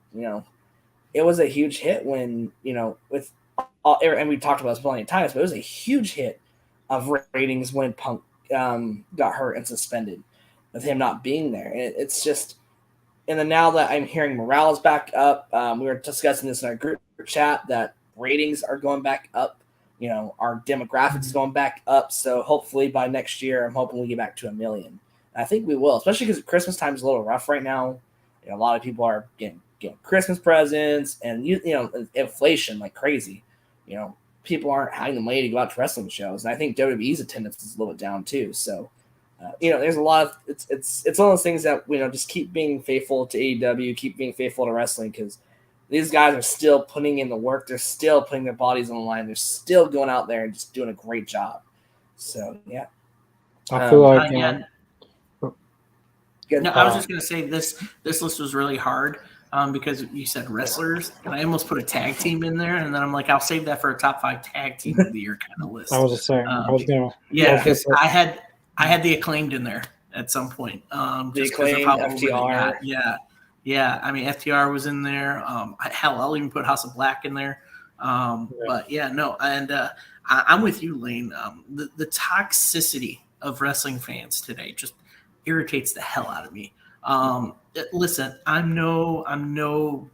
It was a huge hit when, with all, and we talked about this plenty of times, but it was a huge hit of ratings when Punk got hurt and suspended with him not being there. And it's just, and then now that I'm hearing morale is back up, we were discussing this in our group chat that ratings are going back up. Our demographics is going back up. So hopefully by next year, I'm hoping we get back to 1 million. And I think we will, especially because Christmas time is a little rough right now. A lot of people are getting Christmas presents and inflation like crazy. People aren't having the money to go out to wrestling shows, and I think WWE's attendance is a little bit down too. So, there's a lot of it's one of those things that just keep being faithful to AEW, keep being faithful to wrestling because these guys are still putting in the work. They're still putting their bodies on the line. They're still going out there and just doing a great job. So yeah, I feel like no, I was just gonna say this list was really hard. Because you said wrestlers, and I almost put a tag team in there, and then I'm like, I'll save that for a top 5 tag team of the year kind of list. I was just saying, because I had the Acclaimed in there at some point. The Acclaimed, FTR, yeah. I mean, FTR was in there. Hell, I'll even put House of Black in there. But yeah, no, and I'm with you, Lane. The toxicity of wrestling fans today just irritates the hell out of me. Listen, I'm no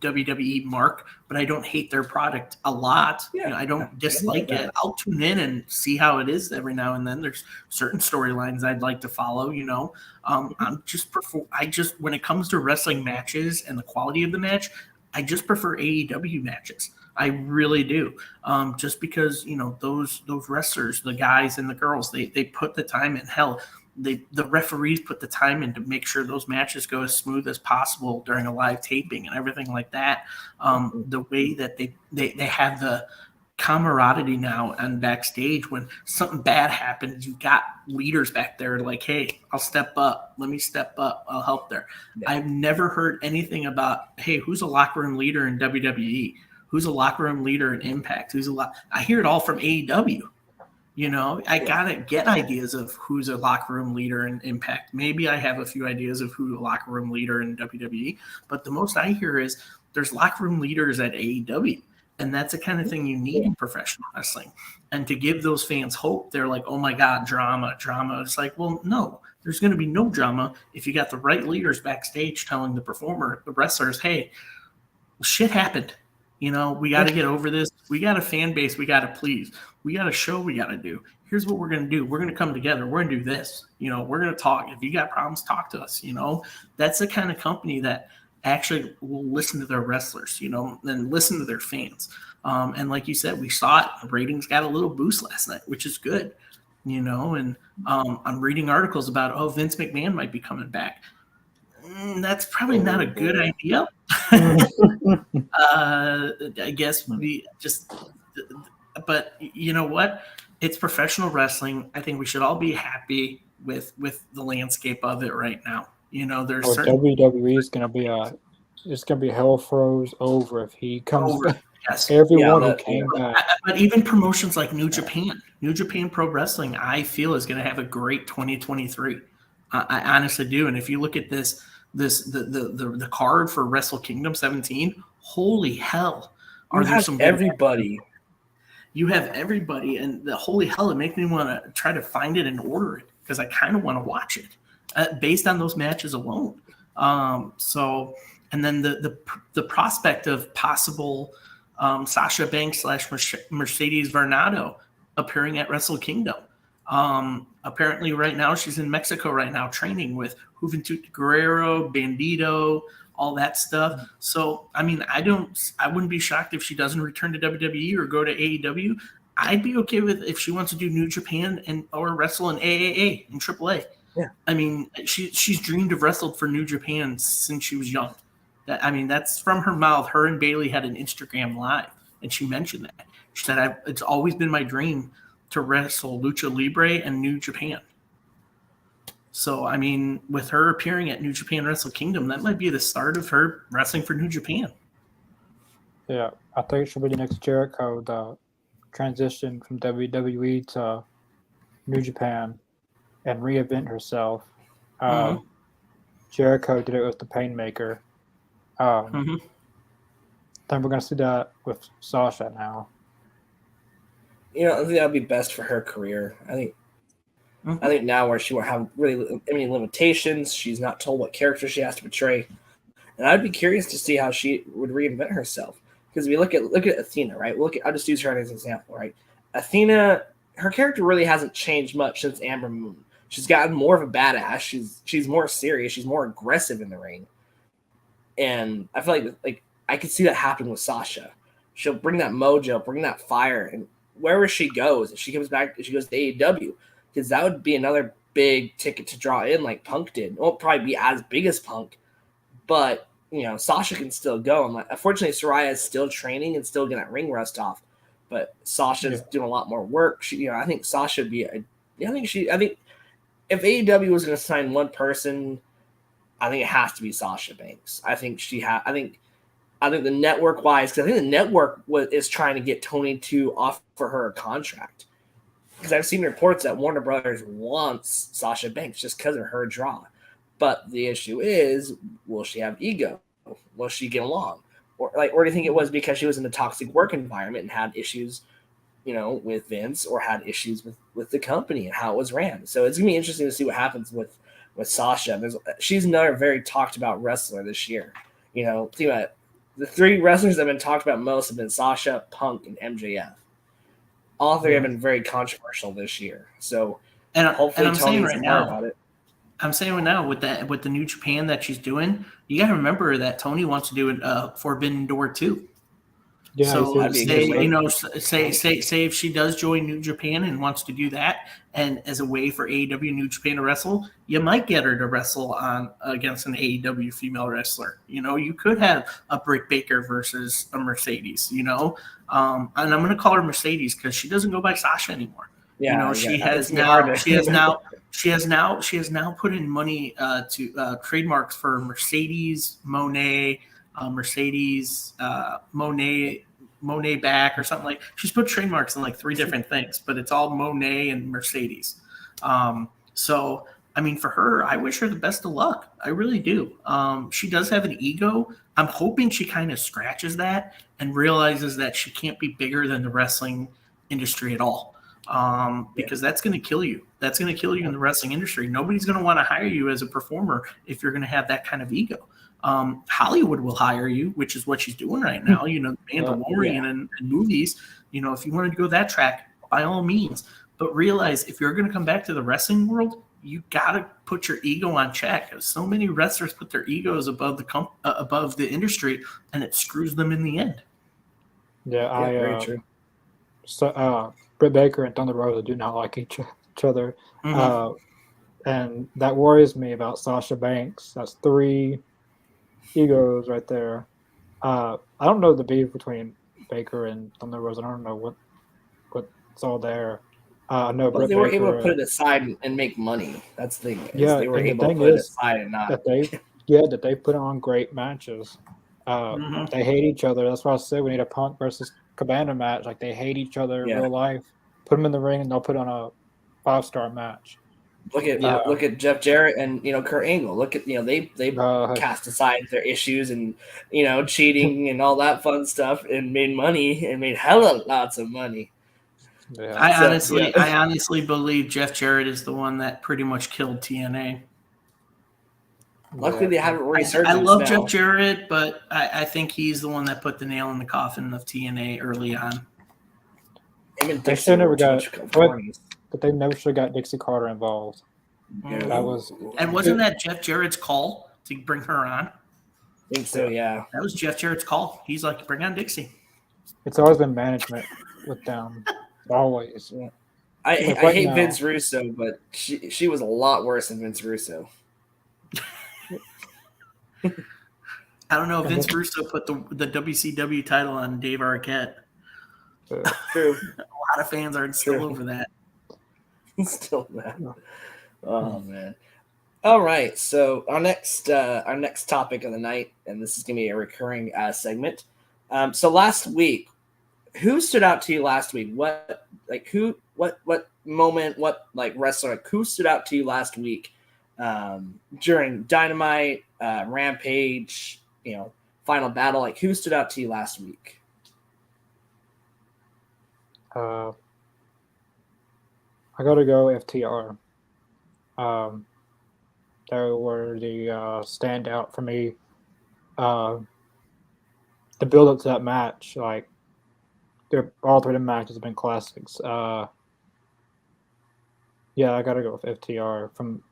WWE mark, but I don't hate their product a lot. Yeah, I don't dislike it. I'll tune in and see how it is every now and then. There's certain storylines I'd like to follow. I just when it comes to wrestling matches and the quality of the match, I just prefer AEW matches. I really do. Just because those wrestlers, the guys and the girls, they put the time in. Hell, the referees put the time in to make sure those matches go as smooth as possible during a live taping and everything like that. The way that they have the camaraderie now and backstage, when something bad happens, you've got leaders back there like, hey, I'll step up. Let me step up. I'll help there. Yeah. I've never heard anything about, hey, who's a locker room leader in WWE? Who's a locker room leader in Impact? I hear it all from AEW. I gotta get ideas of who's a locker room leader in Impact. Maybe I have a few ideas of who a locker room leader in WWE, but the most I hear is there's locker room leaders at AEW, and that's the kind of thing you need in professional wrestling. And to give those fans hope, they're like, oh my God, drama. It's like, well, no, there's going to be no drama if you got the right leaders backstage telling the wrestlers, hey, shit happened. We got to get over this. We got a fan base we got to please. We got a show we got to do. Here's what we're going to do. We're going to come together. We're going to do this. We're going to talk. If you got problems, talk to us. That's the kind of company that actually will listen to their wrestlers, and listen to their fans. And like you said, we saw it. The ratings got a little boost last night, which is good, and I'm reading articles about, Vince McMahon might be coming back. That's probably not a good idea. I guess but you know what? It's professional wrestling. I think we should all be happy with the landscape of it right now. There's WWE is going to be it's going to be hell froze over if he comes back. Yes. Everyone who came back. But even promotions like New Japan Pro Wrestling, I feel is going to have a great 2023. I honestly do. And if you look at the card for Wrestle Kingdom 17, holy hell. You have everybody, and the holy hell, it makes me want to try to find it and order it because I kind of want to watch it based on those matches alone. And then the prospect of possible Sasha Banks / Mercedes Varnado appearing at Wrestle Kingdom. Apparently right now she's in Mexico right now training with Juventud Guerrero, Bandito, all that stuff. So, I mean, I wouldn't be shocked if she doesn't return to WWE or go to AEW. I'd be okay with if she wants to do New Japan or wrestle in AAA and AAA. Yeah. I mean, she's dreamed of wrestled for New Japan since she was young. That's from her mouth. Her and Bailey had an Instagram live, and she mentioned that. She said, it's always been my dream to wrestle Lucha Libre and New Japan. So, I mean, with her appearing at New Japan Wrestle Kingdom, that might be the start of her wrestling for New Japan. Yeah, I think she'll be the next Jericho, the transition from WWE to New Japan and reinvent herself. Jericho did it with the Painmaker. Then we're going to see that with Sasha now. I think that would be best for her career. I think now where she won't have really any limitations, she's not told what character she has to portray, and I'd be curious to see how she would reinvent herself. Because if you look at Athena, right? I'll just use her as an example, right? Athena, her character really hasn't changed much since Amber Moon. She's gotten more of a badass. She's more serious. She's more aggressive in the ring, and I feel like I could see that happen with Sasha. She'll bring that mojo, bring that fire, and wherever she goes, if she comes back, if she goes to AEW, because that would be another big ticket to draw in like Punk did. It won't probably be as big as Punk, but Sasha can still go. And unfortunately, Saraya is still training and still getting that ring rust off, but Sasha's doing a lot more work. I think Sasha would be I think if AEW was going to sign one person, I think it has to be Sasha Banks. I think the network wise, because I think the network is trying to get Tony to offer her a contract. Because I've seen reports that Warner Brothers wants Sasha Banks just because of her draw. But the issue is, will she have ego? Will she get along? or do you think it was because she was in a toxic work environment and had issues, with Vince, or had issues with the company and how it was ran? So it's gonna be interesting to see what happens with Sasha. She's another very talked about wrestler this year. Think about it. The three wrestlers that have been talked about most have been Sasha, Punk, and MJF. All three have been very controversial this year. So hopefully I'm saying Tony's right smart now, about it. I'm saying right now with the New Japan that she's doing, you got to remember that Tony wants to do a Forbidden Door too. Yeah, so that'd be a good way. say if she does join New Japan and wants to do that, and as a way for AEW New Japan to wrestle, you might get her to wrestle against an AEW female wrestler. You could have a Britt Baker versus a Mercedes. And I'm going to call her Mercedes because she doesn't go by Sasha anymore. Yeah, She has now put in money to trademarks for Mercedes Monet, Monet back or something like. She's put trademarks in like 3 different things, but it's all Monet and Mercedes. So I mean, for her, I wish her the best of luck. I really do. She does have an ego. I'm hoping she kind of scratches that and realizes that she can't be bigger than the wrestling industry at all. Because that's going to kill you. That's going to kill you in the wrestling industry. Nobody's going to want to hire you as a performer if you're going to have that kind of ego. Hollywood will hire you, which is what she's doing right now. Mandalorian and movies. If you wanted to go that track, by all means. But realize if you're going to come back to the wrestling world, you got to put your ego on check. So many wrestlers put their egos above the industry, and it screws them in the end. Yeah, very true. So Britt Baker and Thunder Rosa do not like each other, and that worries me about Sasha Banks. That's 3 egos right there. I don't know the beef between Baker and Thunder Rosa. I don't know what's all there. I know they were able to put it aside and make money. That's the thing. Yeah, they were and able the to thing put it is aside and not. that they put on great matches. They hate each other. That's why I said we need a Punk versus Cabana match. Like, they hate each other in real life. Put them in the ring and they'll put on a 5-star match. Look at Jeff Jarrett and Kurt Angle. Look at they cast aside their issues and cheating and all that fun stuff and made money and made hella lots of money. Yeah. I honestly believe Jeff Jarrett is the one that pretty much killed TNA. Luckily, they have a resurgence. I love Jeff Jarrett, but I think he's the one that put the nail in the coffin of TNA early on. They still never got, but they never should have got Dixie Carter involved. Wasn't that Jeff Jarrett's call to bring her on? I think so. Yeah, that was Jeff Jarrett's call. He's like, bring on Dixie. It's always been management with them. Always. Yeah. I hate Vince Russo, but she was a lot worse than Vince Russo. I don't know. Vince Russo put the WCW title on Dave Arquette. True. A lot of fans are still over that. Still mad. Oh man. All right. So our next topic of the night, and this is gonna be a recurring segment. So last week, who stood out to you last week? What moment? What wrestler? Who stood out to you last week during Dynamite, Rampage? Final Battle. Who stood out to you last week? I gotta go FTR. They were the standout for me. The build up to that match, all 3 of the matches have been classics. Yeah, I gotta go with FTR from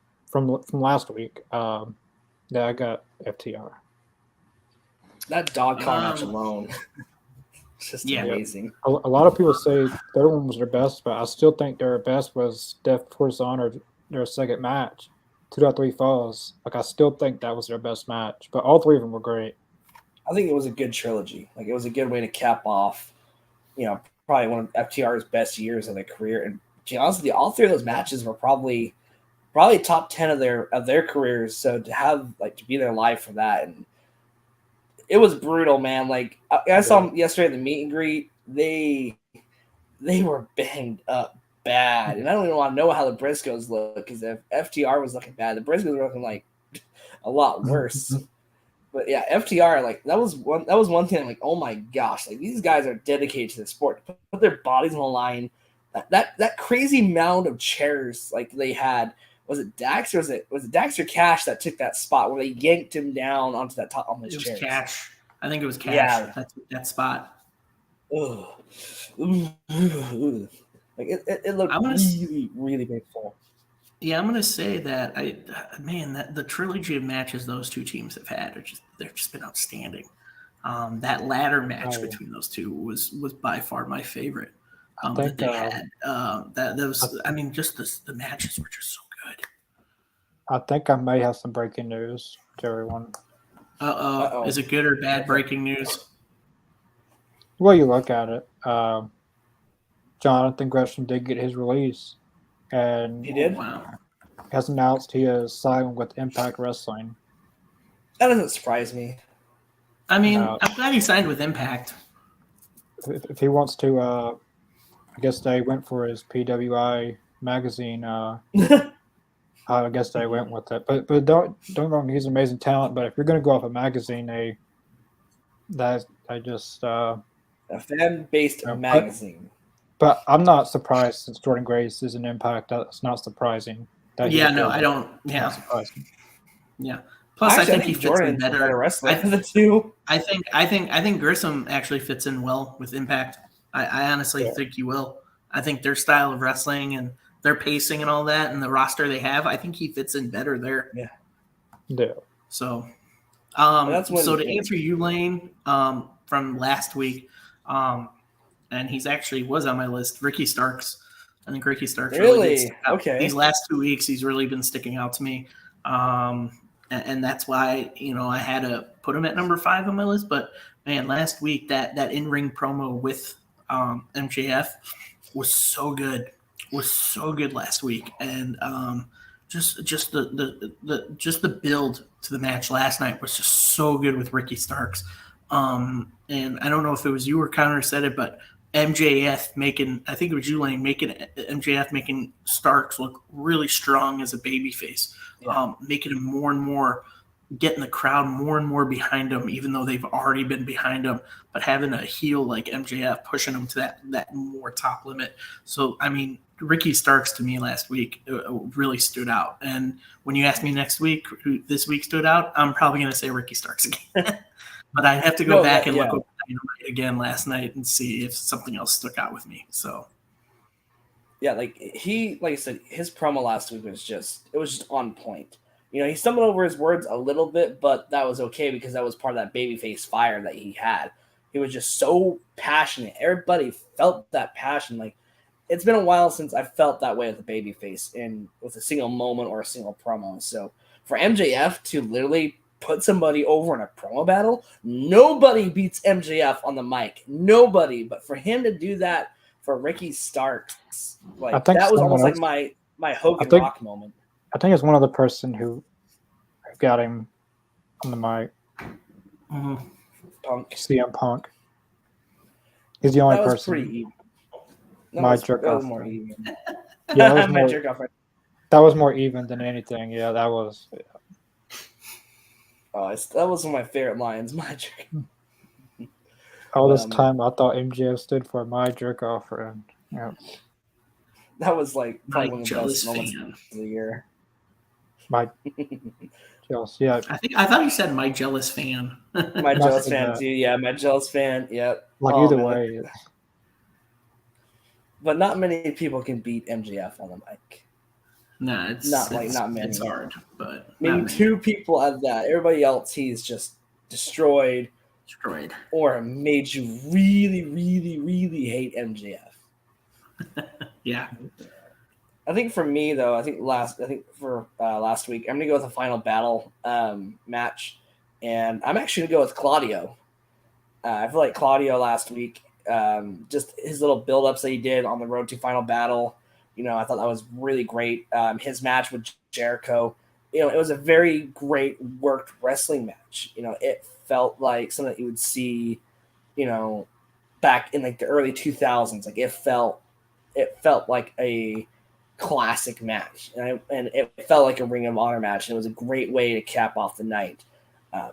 last week. Yeah, I got FTR. That dog collar match alone. Just amazing. A lot of people say the other one was their best, but I still think their best was Death Before Dishonor, their second match, 2 out of 3 falls. I still think that was their best match, but all 3 of them were great. I think it was a good trilogy. It was a good way to cap off, probably one of FTR's best years of their career. And to be honest with you, all 3 of those matches were probably top 10 of their careers. So to have to be there live for that, and it was brutal, man. I saw them yesterday at the meet and greet. They were banged up bad, and I don't even want to know how the Briscoes look, because if FTR was looking bad, the Briscoes were looking a lot worse. But yeah, FTR, like that was one thing. I'm like, oh my gosh, like these guys are dedicated to the sport. Put their bodies on the line. That crazy mound of chairs like they had. Was it Dax or was it Dax or Cash that took that spot where they yanked him down onto that top on those It was chairs? Cash. I think it was Cash. Yeah. That spot. Ugh. Like it looked really painful. Yeah, I'm gonna say that that the trilogy of matches those two teams have had they've just been outstanding. That ladder match between those two was by far my favorite that they had. Just the matches were just so good. I think I may have some breaking news to everyone. Uh-oh. Is it good or bad breaking news? Well, you look at it. Jonathan Gresham did get his release, and he did. Wow. Has announced he is signing with Impact Wrestling. That doesn't surprise me. I mean, I'm glad he signed with Impact. If he wants to, I guess they went for his PWI magazine. I guess they went with it, but don't wrong. He's an amazing talent. But if you're going to go off a magazine, a fan-based magazine. But I'm not surprised since Jordan Grace is an Impact. That's not surprising. I don't. Yeah, not surprising. Yeah. Plus, actually, I think he fits in better. Wrestler than the two. I think Grissom actually fits in well with Impact. I honestly think he will. I think their style of wrestling and their pacing and all that, and the roster they have, I think he fits in better there. Yeah. Yeah. So, to answer you, Lane, from last week, and he's actually was on my list, Ricky Starks. I think Ricky Starks really okay. These last 2 weeks, he's really been sticking out to me, and that's why I had to put him at number 5 on my list. But man, last week that in-ring promo with MJF was so good. Was so good last week, and just the build to the match last night was just so good with Ricky Starks. And I don't know if it was you or Connor said it, but MJF I think it was you, Lane, MJF making Starks look really strong as a babyface, making him more and more, getting the crowd more and more behind him, even though they've already been behind him, but having a heel like MJF pushing him to that more top limit. So, I mean, Ricky Starks to me last week really stood out. And when you ask me next week who this week stood out, I'm probably going to say Ricky Starks again. But I have to go back and look over Dynamite again last night and see if something else stuck out with me. So, yeah, like I said, his promo last week was just on point. He stumbled over his words a little bit, but that was okay because that was part of that babyface fire that he had. He was just so passionate. Everybody felt that passion. Like, it's been a while since I felt that way with a babyface with a single moment or a single promo. So for MJF to literally put somebody over in a promo battle, nobody beats MJF on the mic. Nobody. But for him to do that for Ricky Starks, like that was almost like my Hogan Rock moment. I think it's one other person who got him on the mic. Mm-hmm. Punk. CM Punk. He's the only person. That was pretty even. That was more even. Yeah, that was my jerk off. That was more even than anything. Yeah, that was. Yeah. Oh, that was one of my favorite lines. My jerk. All this time, I thought MJF stood for my jerk off friend. Yeah. That was like probably one of the best moments of the year. My jealous, yeah. I thought you said my jealous fan. My jealous fan too. Yeah, my jealous fan. Yep. Like either way. But not many people can beat MJF on the mic. No, not many. It's hard, but maybe 2 people out of that. Everybody else, he's just destroyed, or made you really, really, really hate MJF. Yeah. I think for me though, last week, I'm gonna go with the final battle match, and I'm actually gonna go with Claudio. I feel like Claudio last week, just his little build-ups that he did on the road to final battle, I thought that was really great. His match with Jericho, it was a very great worked wrestling match. It felt like something that you would see, back in like the early 2000s. Like it felt like a classic match, and it felt like a Ring of Honor match. And it was a great way to cap off the night.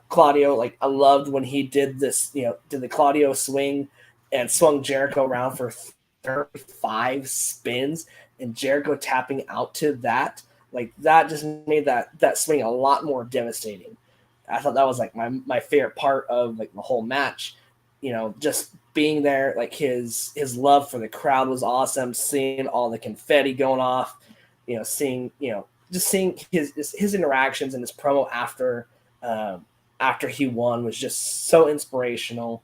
Claudio, like I loved when he did this, did the Claudio swing and swung Jericho around for 35 spins, and Jericho tapping out to that, like that just made that swing a lot more devastating. I thought that was like my favorite part of like the whole match. Just being there, like his love for the crowd was awesome. Seeing all the confetti going off, seeing just seeing his interactions and his promo after he won was just so inspirational,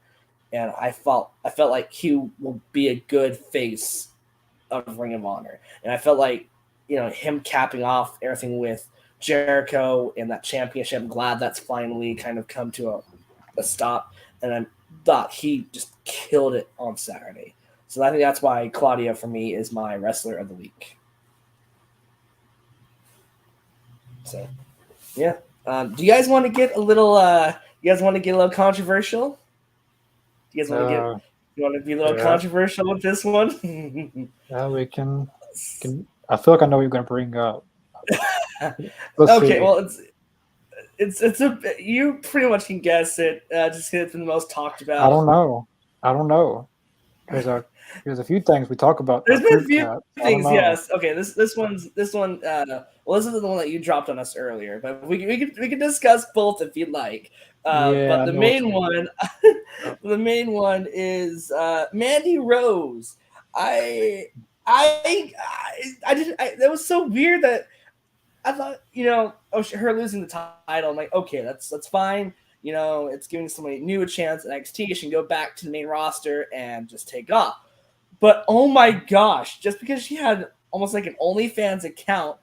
and I felt like he will be a good face of Ring of Honor, and I felt like him capping off everything with Jericho and that championship. I'm glad that's finally kind of come to a stop, and I thought he just killed it on Saturday. So I think that's why Claudio for me is my wrestler of the week. So, yeah. Do you guys want to get a little? You guys want to get a little controversial? Do you guys want to get? You want to be a little controversial with this one? Yeah, we can. I feel like I know what you're going to bring up. Okay, see. Well, it's you pretty much can guess it. Just because it's been the most talked about. I don't know. There's a few things we talk about. There's been a few things, yes. Okay, this one. Well, this is the one that you dropped on us earlier, but we can discuss both if you'd like. But the main one is Mandy Rose. That was so weird that I thought, her losing the title. I'm like, okay, that's fine. It's giving somebody new a chance at NXT. She can go back to the main roster and just take off. But oh my gosh, just because she had almost like an OnlyFans account,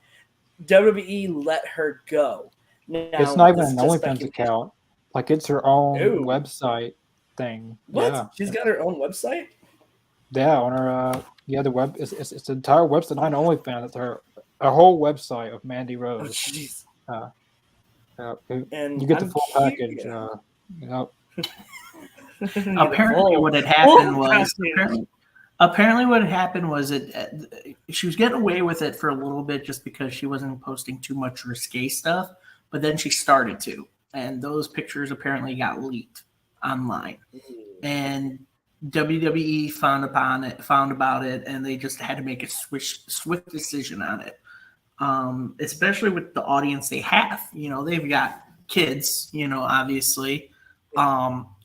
WWE let her go. Now, it's not even an OnlyFans account. Like it's her own website thing. What? Yeah. She's got her own website? Yeah, on her the web. It's the entire website, not OnlyFans. It's her whole website of Mandy Rose. Oh, jeez. And you get the full package. Apparently, what had happened was. Apparently, what had happened was she was getting away with it for a little bit just because she wasn't posting too much risque stuff, but then she started to, and those pictures apparently got leaked online, and WWE found about it, and they just had to make a swift decision on it, especially with the audience they have. They've got kids, obviously.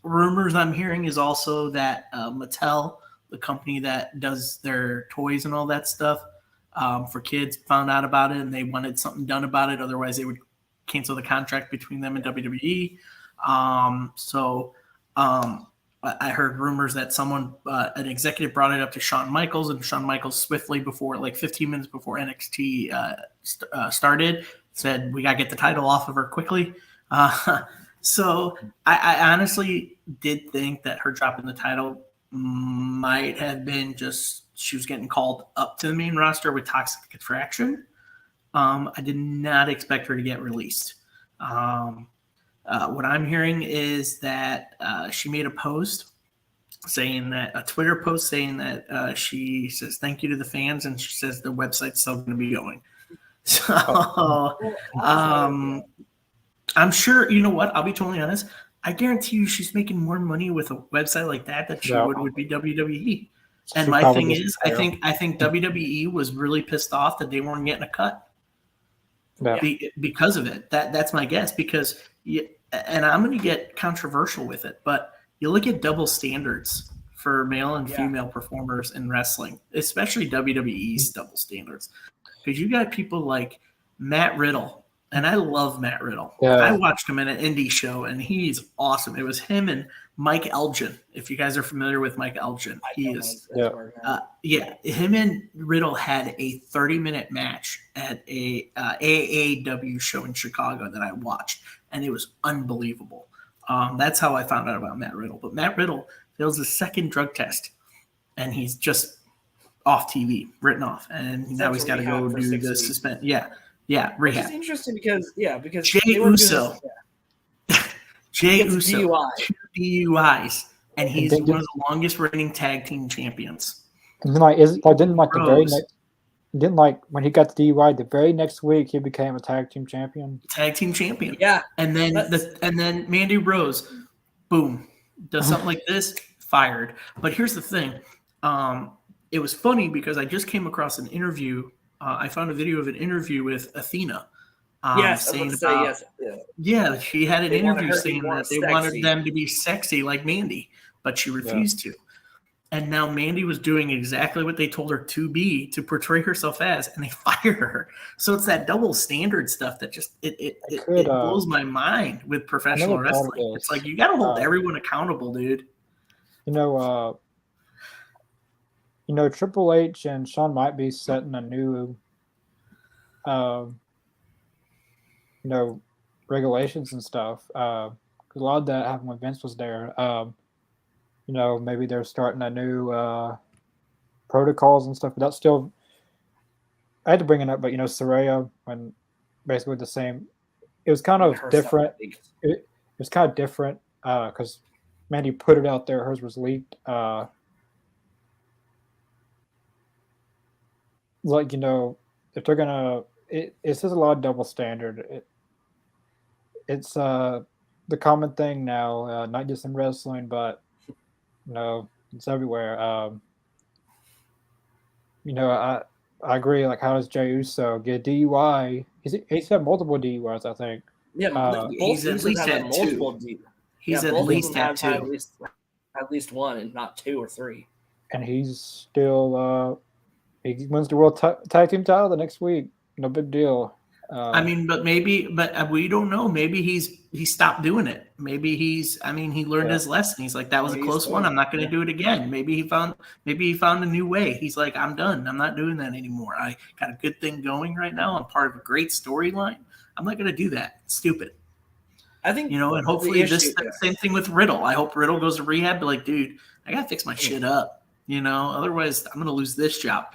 Rumors I'm hearing is also that Mattel, the company that does their toys and all that stuff for kids, found out about it and they wanted something done about it. Otherwise, they would cancel the contract between them and WWE. I heard rumors that an executive brought it up to Shawn Michaels, and Shawn Michaels swiftly, before like 15 minutes before NXT started, said, "We got to get the title off of her quickly." So I honestly did think that her dropping the title might have been just she was getting called up to the main roster with Toxic Attraction. I did not expect her to get released. What I'm hearing is that she made a Twitter post saying that she says thank you to the fans, and she says the website's still going to be going. So I'm sure, you know what? I'll be totally honest. I guarantee you she's making more money with a website like that than she would be WWE. And my thing is, I think WWE was really pissed off that they weren't getting a cut because of it. That's my guess. Because and I'm going to get controversial with it, but you look at double standards for male and female performers in wrestling, especially WWE's double standards, because you got people like Matt Riddle. And I love Matt Riddle. Yeah. I watched him in an indie show, and he's awesome. It was him and Mike Elgin. If you guys are familiar with Mike Elgin, him and Riddle had a 30-minute match at a AEW show in Chicago that I watched, and it was unbelievable. That's how I found out about Matt Riddle. But Matt Riddle fails his second drug test, and he's just off TV, written off, and now he's got to go do the suspend. Yeah, rehab. It's interesting because Jey Uso, Jey Uso, DUI. 2 DUIs, and he's one of the longest reigning tag team champions. And then, didn't the very next Didn't like when he got the DUI. The very next week, he became a tag team champion. Tag team champion. Yeah. And then Mandy Rose, boom, does something like this, fired. But here's the thing. It was funny because I just came across an interview. I found a video of an interview with Athena. Yes, saying say about, yes. yeah, she had an They wanted interview her to be saying more that they sexy. wanted them to be sexy like Mandy, but she refused to. And now Mandy was doing exactly what they told her to be, to portray herself as, and they fire her. So it's that double standard stuff that just it blows my mind with professional wrestling. It's like you got to hold everyone accountable, dude. Triple H and Shawn might be setting a new, regulations and stuff. Because a lot of that happened when Vince was there. Maybe they're starting a new protocols and stuff, but that's still. I had to bring it up, but Saraya, when basically the same, it was kind of different. It was kind of different because Mandy put it out there. Hers was leaked. If they're gonna, it says a lot of double standard. It's the common thing now, not just in wrestling, but it's everywhere. I agree. Like, how does Jey Uso get DUI? He's had multiple DUIs, I think. Yeah, he's at least had multiple. He's at least had two. At least one, and not two or three. And he's still he wins the world tag team title the next week. No big deal. But we don't know. Maybe he stopped doing it. Maybe he learned his lesson. He's like, that was a close one. I'm not going to do it again. Maybe he found a new way. He's like, I'm done. I'm not doing that anymore. I got a good thing going right now. I'm part of a great storyline. I'm not going to do that. It's stupid. I think, and hopefully same thing with Riddle. I hope Riddle goes to rehab, but like, dude, I got to fix my shit up. Otherwise I'm going to lose this job,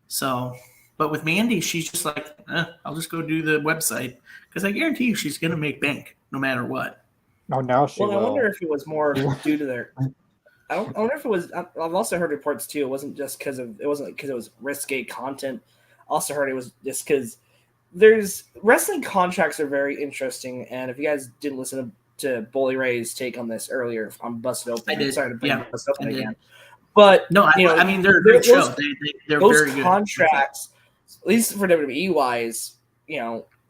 So, but with Mandy, she's just like, I'll just go do the website because I guarantee you she's going to make bank no matter what. Oh, now she will. I wonder if it was more due to their. I wonder if it was. I've also heard reports too. It wasn't just because it was risque content. I also heard it was just because there's wrestling contracts are very interesting. And if you guys didn't listen to Bully Ray's take on this earlier, I'm busted open. I did. I'm sorry to bring Busted Open again. Did. But no, they're a great show. They're those very good. Contracts, at least for WWE wise,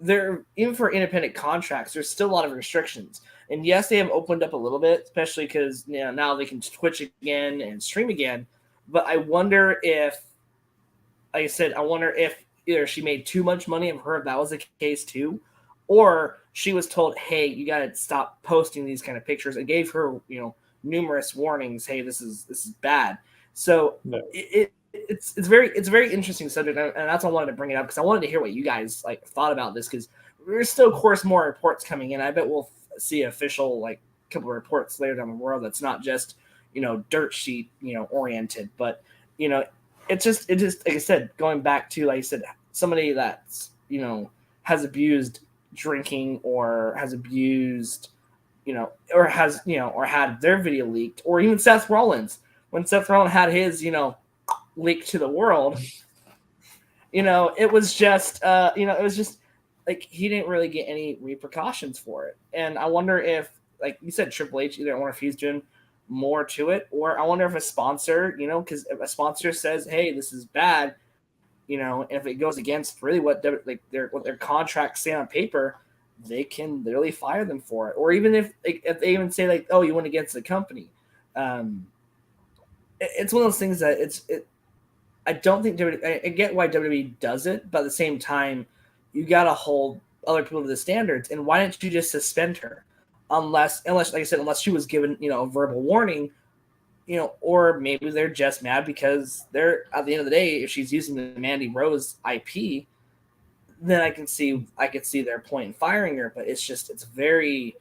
they're even for independent contracts. There's still a lot of restrictions, and yes, they have opened up a little bit, especially because now they can Twitch again and stream again. But I wonder if, like I said, either she made too much money. I've heard that was the case too, or she was told, "Hey, you got to stop posting these kind of pictures," and gave her, numerous warnings. Hey, this is bad. So it's very interesting subject, and that's why I wanted to bring it up because I wanted to hear what you guys thought about this because there's still, of course, more reports coming in. I bet we'll see official couple of reports later down the road that's not just dirt sheet oriented, but it's just like I said, going back to, like I said, somebody that's has abused drinking or has abused or had their video leaked, or even Seth Rollins. When Seth Rollins had his, leaked to the world, it was just, like he didn't really get any repercussions for it. And I wonder if, like you said, Triple H, either I wonder if he's doing more to it, or I wonder if a sponsor, because if a sponsor says, hey, this is bad, and if it goes against really what their contracts say on paper, they can literally fire them for it. Or even if they even say oh, you went against the company. It's one of those things that I don't think WWE, I get why WWE does it, but at the same time, you got to hold other people to the standards. And why don't you just suspend her? Unless, like I said, unless she was given, a verbal warning, or maybe they're just mad because they're, at the end of the day, if she's using the Mandy Rose IP, then I could see their point in firing her. But it's a very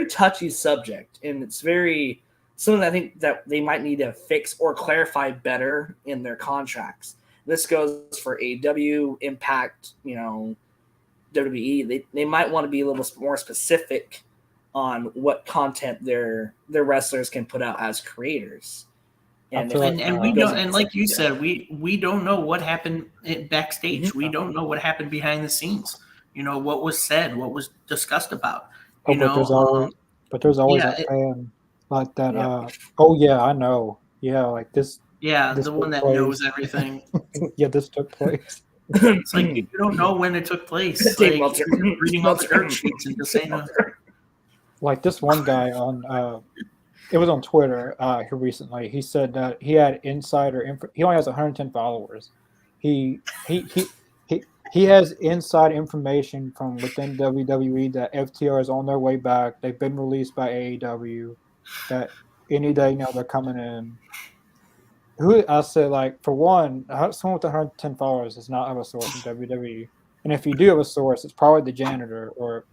touchy subject, and it's very something I think that they might need to fix or clarify better in their contracts. This goes for AEW, Impact, WWE. They might want to be a little more specific on what content their wrestlers can put out as creators. And we goes don't, and like you said, we don't know what happened backstage. We don't know what happened behind the scenes. You know, what was said, what was discussed about. You know, there's always yeah, that fan like that. Yeah. Oh yeah, I know. Yeah, like this. yeah, this the one that took knows place. everything. Yeah, this took place. It's like you don't know when it took place. Dave Like Meltzer. you're just reading all the dirt sheets and just saying, Like this one guy on it was on Twitter here recently. He said that he had insider info. He only has 110 followers. He has inside information from within WWE that FTR is on their way back. They've been released by AEW. That any day now they're coming in. Who I said, like, for one, someone with 110 followers does not have a source in WWE, and if you do have a source, it's probably the janitor or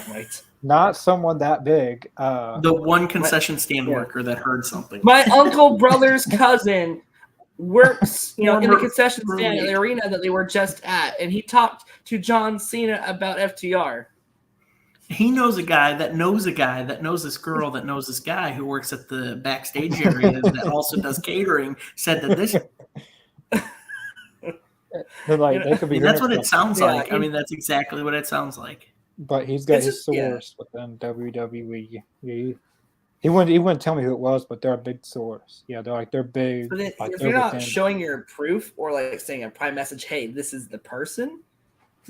Right. not someone that big. the one concession stand worker that heard something. My uncle brother's cousin works, in the concession stand at the arena that they were just at, and he talked to John Cena about FTR. He knows a guy that knows a guy that knows this girl that knows this guy who works at the backstage area that also does catering. Said that this. They could be. That's what it sounds like. I mean, that's exactly what it sounds like. But he's got his source within WWE. He wouldn't tell me who it was, but they're a big source. Yeah, they're big. But like if you're not showing your proof or like saying a private message, hey, this is the person.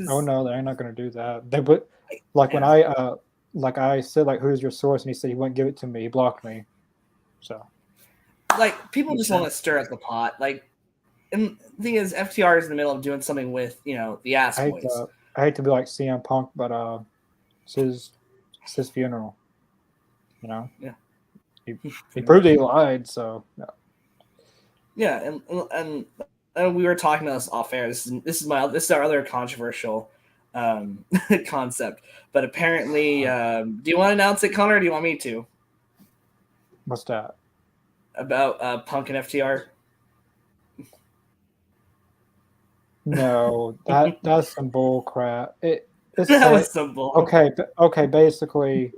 Oh no, they're not going to do that. They would when I said like who's your source, and he said he wouldn't give it to me. He blocked me. So like people just want to stir up the pot. Like, and the thing is, FTR is in the middle of doing something with the Ass Boys. I hate to be like CM Punk, but it's his funeral. Yeah. He proved he lied, so yeah. Yeah, and we were talking about this off air. This is our other controversial concept. But apparently, do you want to announce it, Connor, or do you want me to? What's that? About Punk and FTR? No, that's some bull crap. Was some bull. Okay. Basically,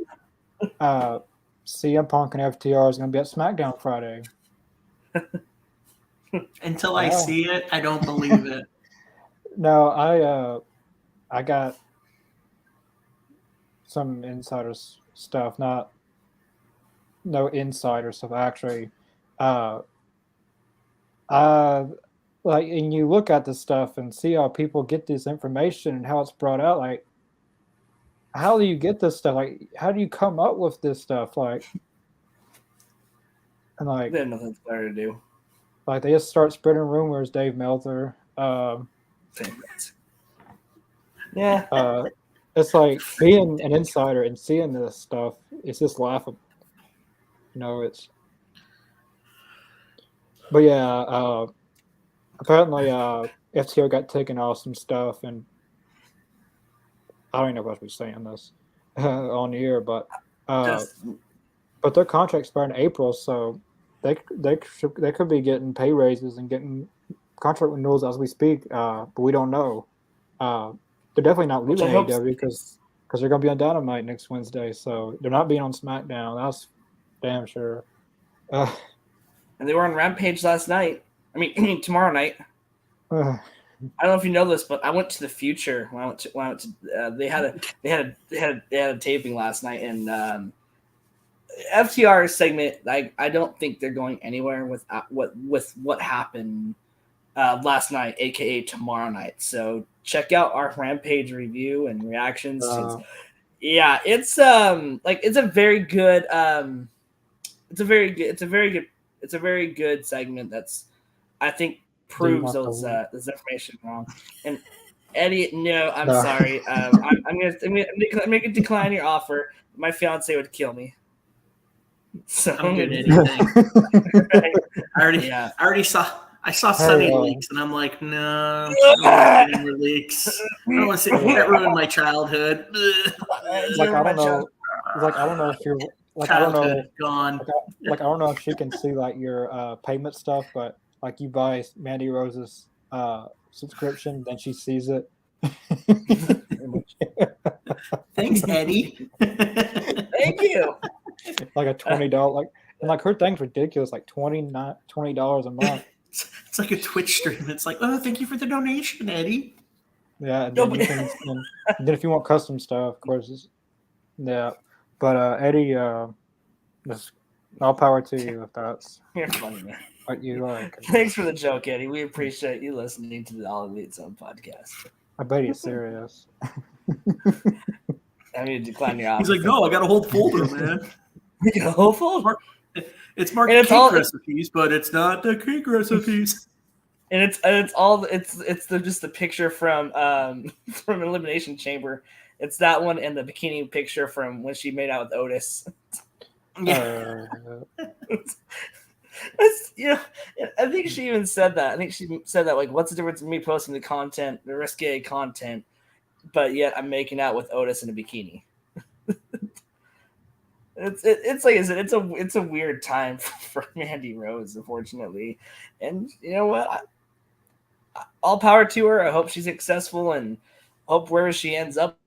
CM Punk and FTR is going to be at SmackDown Friday. Until I see it, I don't believe it. No, I got some insider stuff, no insider stuff actually. And you look at this stuff and see how people get this information and how it's brought out. Like, how do you get this stuff? Like, how do you come up with this stuff? Like, and like, they have nothing better to do. Like, they just start spreading rumors. Dave Meltzer. Yeah. It's like being an insider and seeing this stuff. It's just laughable. It's. But yeah. Apparently, FTO got taken off some stuff, and I don't even know if I should be saying this on the air, but their contract's expired in April, so they could be getting pay raises and getting contract renewals as we speak, but we don't know. They're definitely not leaving AEW because they're going to be on Dynamite next Wednesday, so they're not being on SmackDown. That's damn sure. And they were on Rampage last night. I mean tomorrow night. I don't know if you know this, but I went to the future when I went to they had a taping last night, and FTR segment. I don't think they're going anywhere with what happened last night, aka tomorrow night. So check out our Rampage review and reactions. It's a very good segment that's, I think, proves this information wrong. And Eddie, no, I'm sorry. I'm gonna decline your offer. My fiance would kill me. So I'm good at anything. I already saw Sunny leaks, and I'm like, no, I don't want any more leaks. I don't want to see that ruin my childhood. I don't know. I don't know if you're childhood gone. I don't know if she can see like your payment stuff, but like you buy Mandy Rose's subscription, then she sees it. Thanks, Eddie. Thank you. Like a $20, And like her thing's ridiculous, like $20 a month. It's like a Twitch stream. It's like, oh, thank you for the donation, Eddie. Yeah, and then, and then if you want custom stuff, of course, yeah. But Eddie, just all power to you if that's You're funny, man. what you like. Thanks for the joke, Eddie. We appreciate you listening to the All Elite Zone podcast. I bet he's serious. I mean, decline your offer. He's like, no, I got a whole folder, man. You got a whole folder. It's marked And it's cake all- recipes, but it's not the cake recipes. And it's just the picture from Elimination Chamber. It's that one and the bikini picture from when she made out with Otis. Yeah. It's, I think she even said that. I think she said that, like, what's the difference in me posting the content, the risque content, but yet I'm making out with Otis in a bikini. It's like I said, it's a weird time for Mandy Rose, unfortunately. And you know what? All power to her. I hope she's successful and hope wherever she ends up.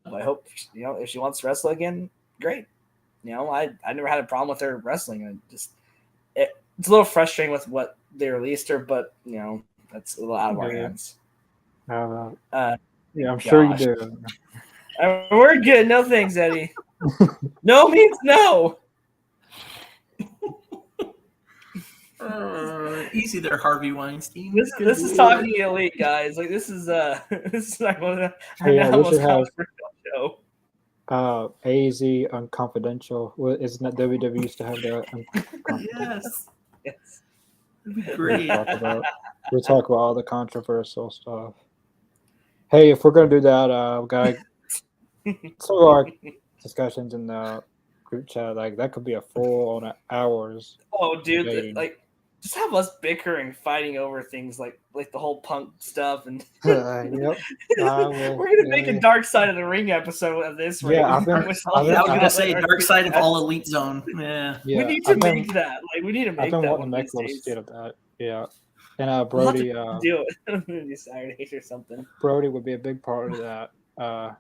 I hope if she wants to wrestle again, great. I never had a problem with her wrestling. It's a little frustrating with what they released her, but that's a little out of our hands. Yeah, I'm sure you do. We're good. No thanks, Eddie. No means no. Easy there, Harvey Weinstein. This is talking elite, guys. Like this is like we should have show. AZ Unconfidential. Isn't that WWE used to have that? Yes. Yes. Great. We'll talk about all the controversial stuff. Hey, if we're gonna do that, we gotta some of our discussions in the group chat, like that could be a full on hours. Oh, dude, like just have us bickering, fighting over things like the whole Punk stuff, and Yep. We're gonna make a Dark Side of the Ring episode of this. Yeah, I was gonna say Dark Side of All Elite Zone. Yeah, we need to make that. Like we need to make I've been that. wanting to make a little skit of that. Yeah, and Brody. Do it Saturdays or something. Brody would be a big part of that. I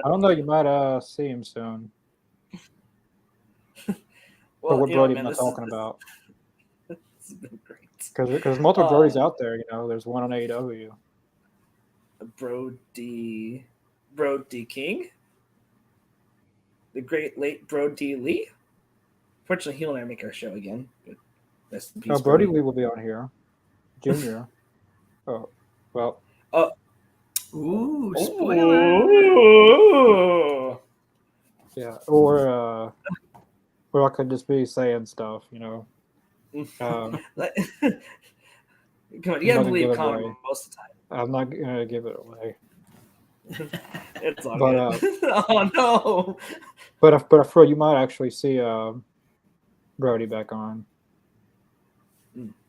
don't know. You might see him soon. Well, what Brody am I talking about? This has been great. Because multiple Brodys out there. There's one on AEW. Brody King, the great late Brody Lee. Fortunately, he'll never make our show again. But rest in peace, Brody Lee will be on here. Junior. Oh, well. Ooh, spoiler. Ooh. Yeah, or I could just be saying stuff, Come on, you gotta believe Connor most of the time. I'm not gonna give it away. It's all But, good. Oh no! But I feel you might actually see Brody back on.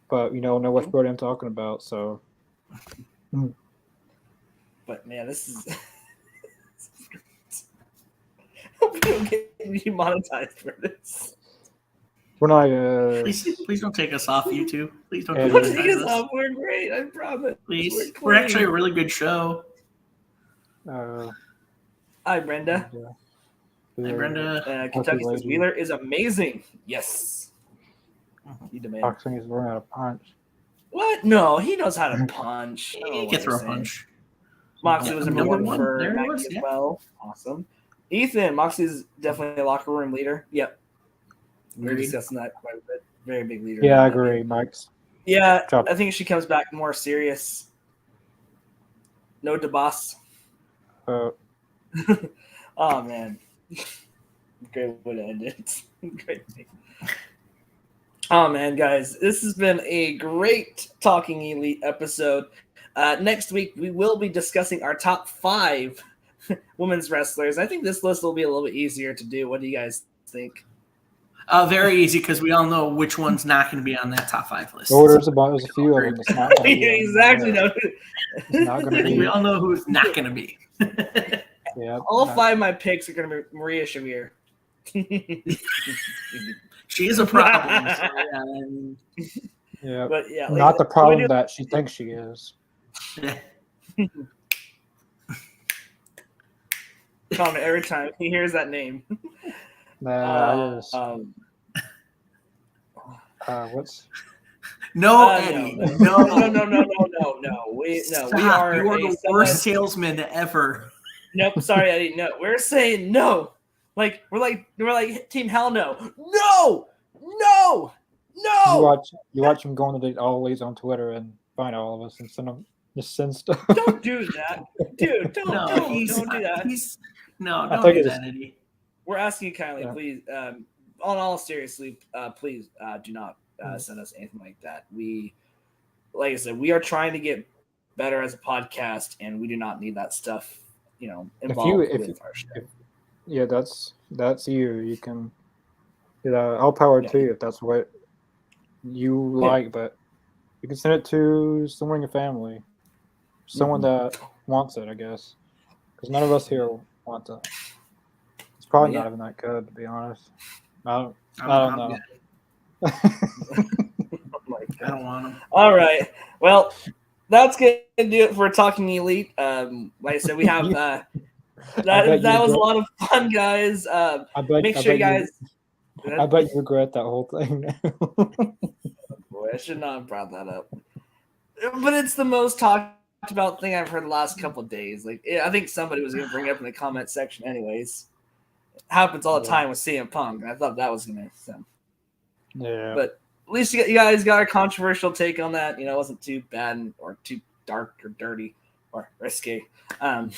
But know which Brody I'm talking about, so. But man, this is. Hope we don't get demonetized for this. We're not. Please don't take us off YouTube. Please don't Don't Take us off. We're great. I promise. Please, we're actually a really good show. Hi, Brenda. Hi, Brenda. Kentucky says Wheeler is amazing. Yes. You demand. Boxing is learning how to punch. What? No, he knows how to punch. He can throw a punch. Moxley was number one for there Mackie was, as well. Awesome. Ethan, Moxley's definitely a locker room leader. Yep. We were discussing that quite a bit. Very big leader. Yeah, I agree, Mike's. Yeah, I think she comes back more serious. No DeBoss. Oh, man. Great way to end it. Great thing. Oh, man, guys. This has been a great Talking Elite episode. Next week, we will be discussing our top 5 women's wrestlers. I think this list will be a little bit easier to do. What do you guys think? Very easy because we all know which one's not going to be on that top 5 list. Oh, there's a few of them. It's not gonna be Exactly. No. It's not going to be. We all know who's not going to be. Yeah. All 5 of my picks are going to be Maria Shavir. She is a problem. So, yeah. But yeah, not the problem that she thinks she is. Comment every time he hears that name. Nah, What's No, No, Eddie. no, No. We Stop. are You are a the semi- worst salesman ever. Nope, sorry, Eddie. No, we're saying no. Like we're like Team Hell no. No! No! No! you watch him go into the all leads on Twitter and find all of us and send stuff. Don't do that. Dude, don't do that. Don't I think do it's- that, Eddie. We're asking you kindly, Yeah. please. On all seriously, please do not send us anything like that. We, like I said, we are trying to get better as a podcast, and we do not need that stuff, involved with our show. Yeah, that's you. You can, all power to you if that's what you like. But you can send it to someone in your family, someone that wants it, I guess, because none of us here want it. It's probably not even that good, to be honest. I don't know. I don't want them. All right. Well, that's gonna do it for Talking Elite. Like I said, we have that was a lot of fun, guys. Make sure you guys. I bet you regret that whole thing now. Boy, I should not have brought that up. But it's the most talked about thing I've heard the last couple of days. Like, I think somebody was going to bring it up in the comment section, anyways. It happens all the time with CM Punk. I thought that was going to. So. Yeah. But at least you guys got a controversial take on that. It wasn't too bad or too dark or dirty or risky. But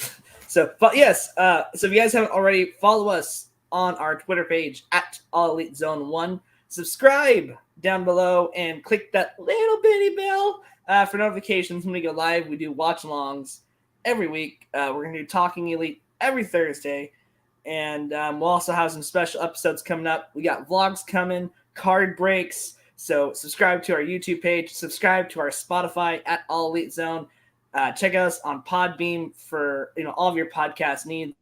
yes. So if you guys haven't already, follow us on our Twitter page at All Elite Zone 1. Subscribe down below and click that little bitty bell for notifications when we go live. We do watch-alongs every week. We're going to do Talking Elite every Thursday. And we'll also have some special episodes coming up. We got vlogs coming, card breaks. So subscribe to our YouTube page. Subscribe to our Spotify at All Elite Zone. Check us on Podbeam for all of your podcast needs.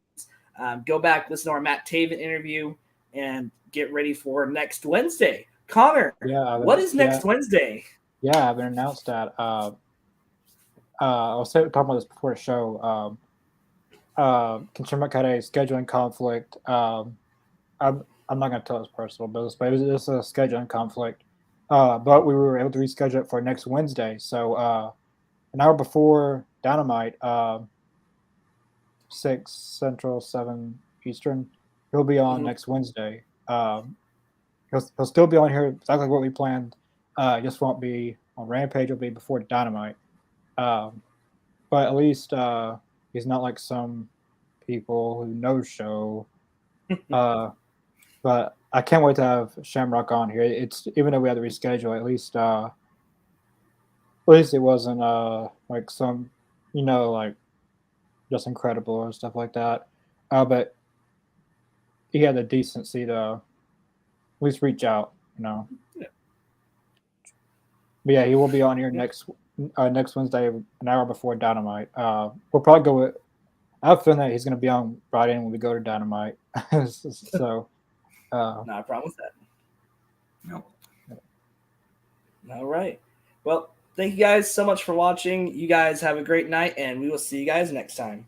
Go back, listen to our Matt Taven interview, and get ready for next Wednesday. Connor, what is next Wednesday? Yeah, I haven't announced that. I was talking about this before the show. Consumer had a scheduling conflict. I'm not going to tell his personal business, but it was a scheduling conflict. But we were able to reschedule it for next Wednesday. So an hour before Dynamite, 6 Central, 7 Eastern, he'll be on next Wednesday. He'll still be on here exactly what we planned. Just won't be on Rampage. It'll be before Dynamite. But at least he's not like some people who no show. But I can't wait to have Shamrock on here. It's even though we had to reschedule, at least it wasn't like some like just incredible or stuff like that. But he had the decency to at least reach out, Yeah. But yeah, he will be on here next Wednesday, an hour before Dynamite. We'll probably go with. I have a feeling that he's going to be on Friday when we go to Dynamite. So, not a problem with that. Nope. All right. Well, thank you guys so much for watching. You guys have a great night, and we will see you guys next time.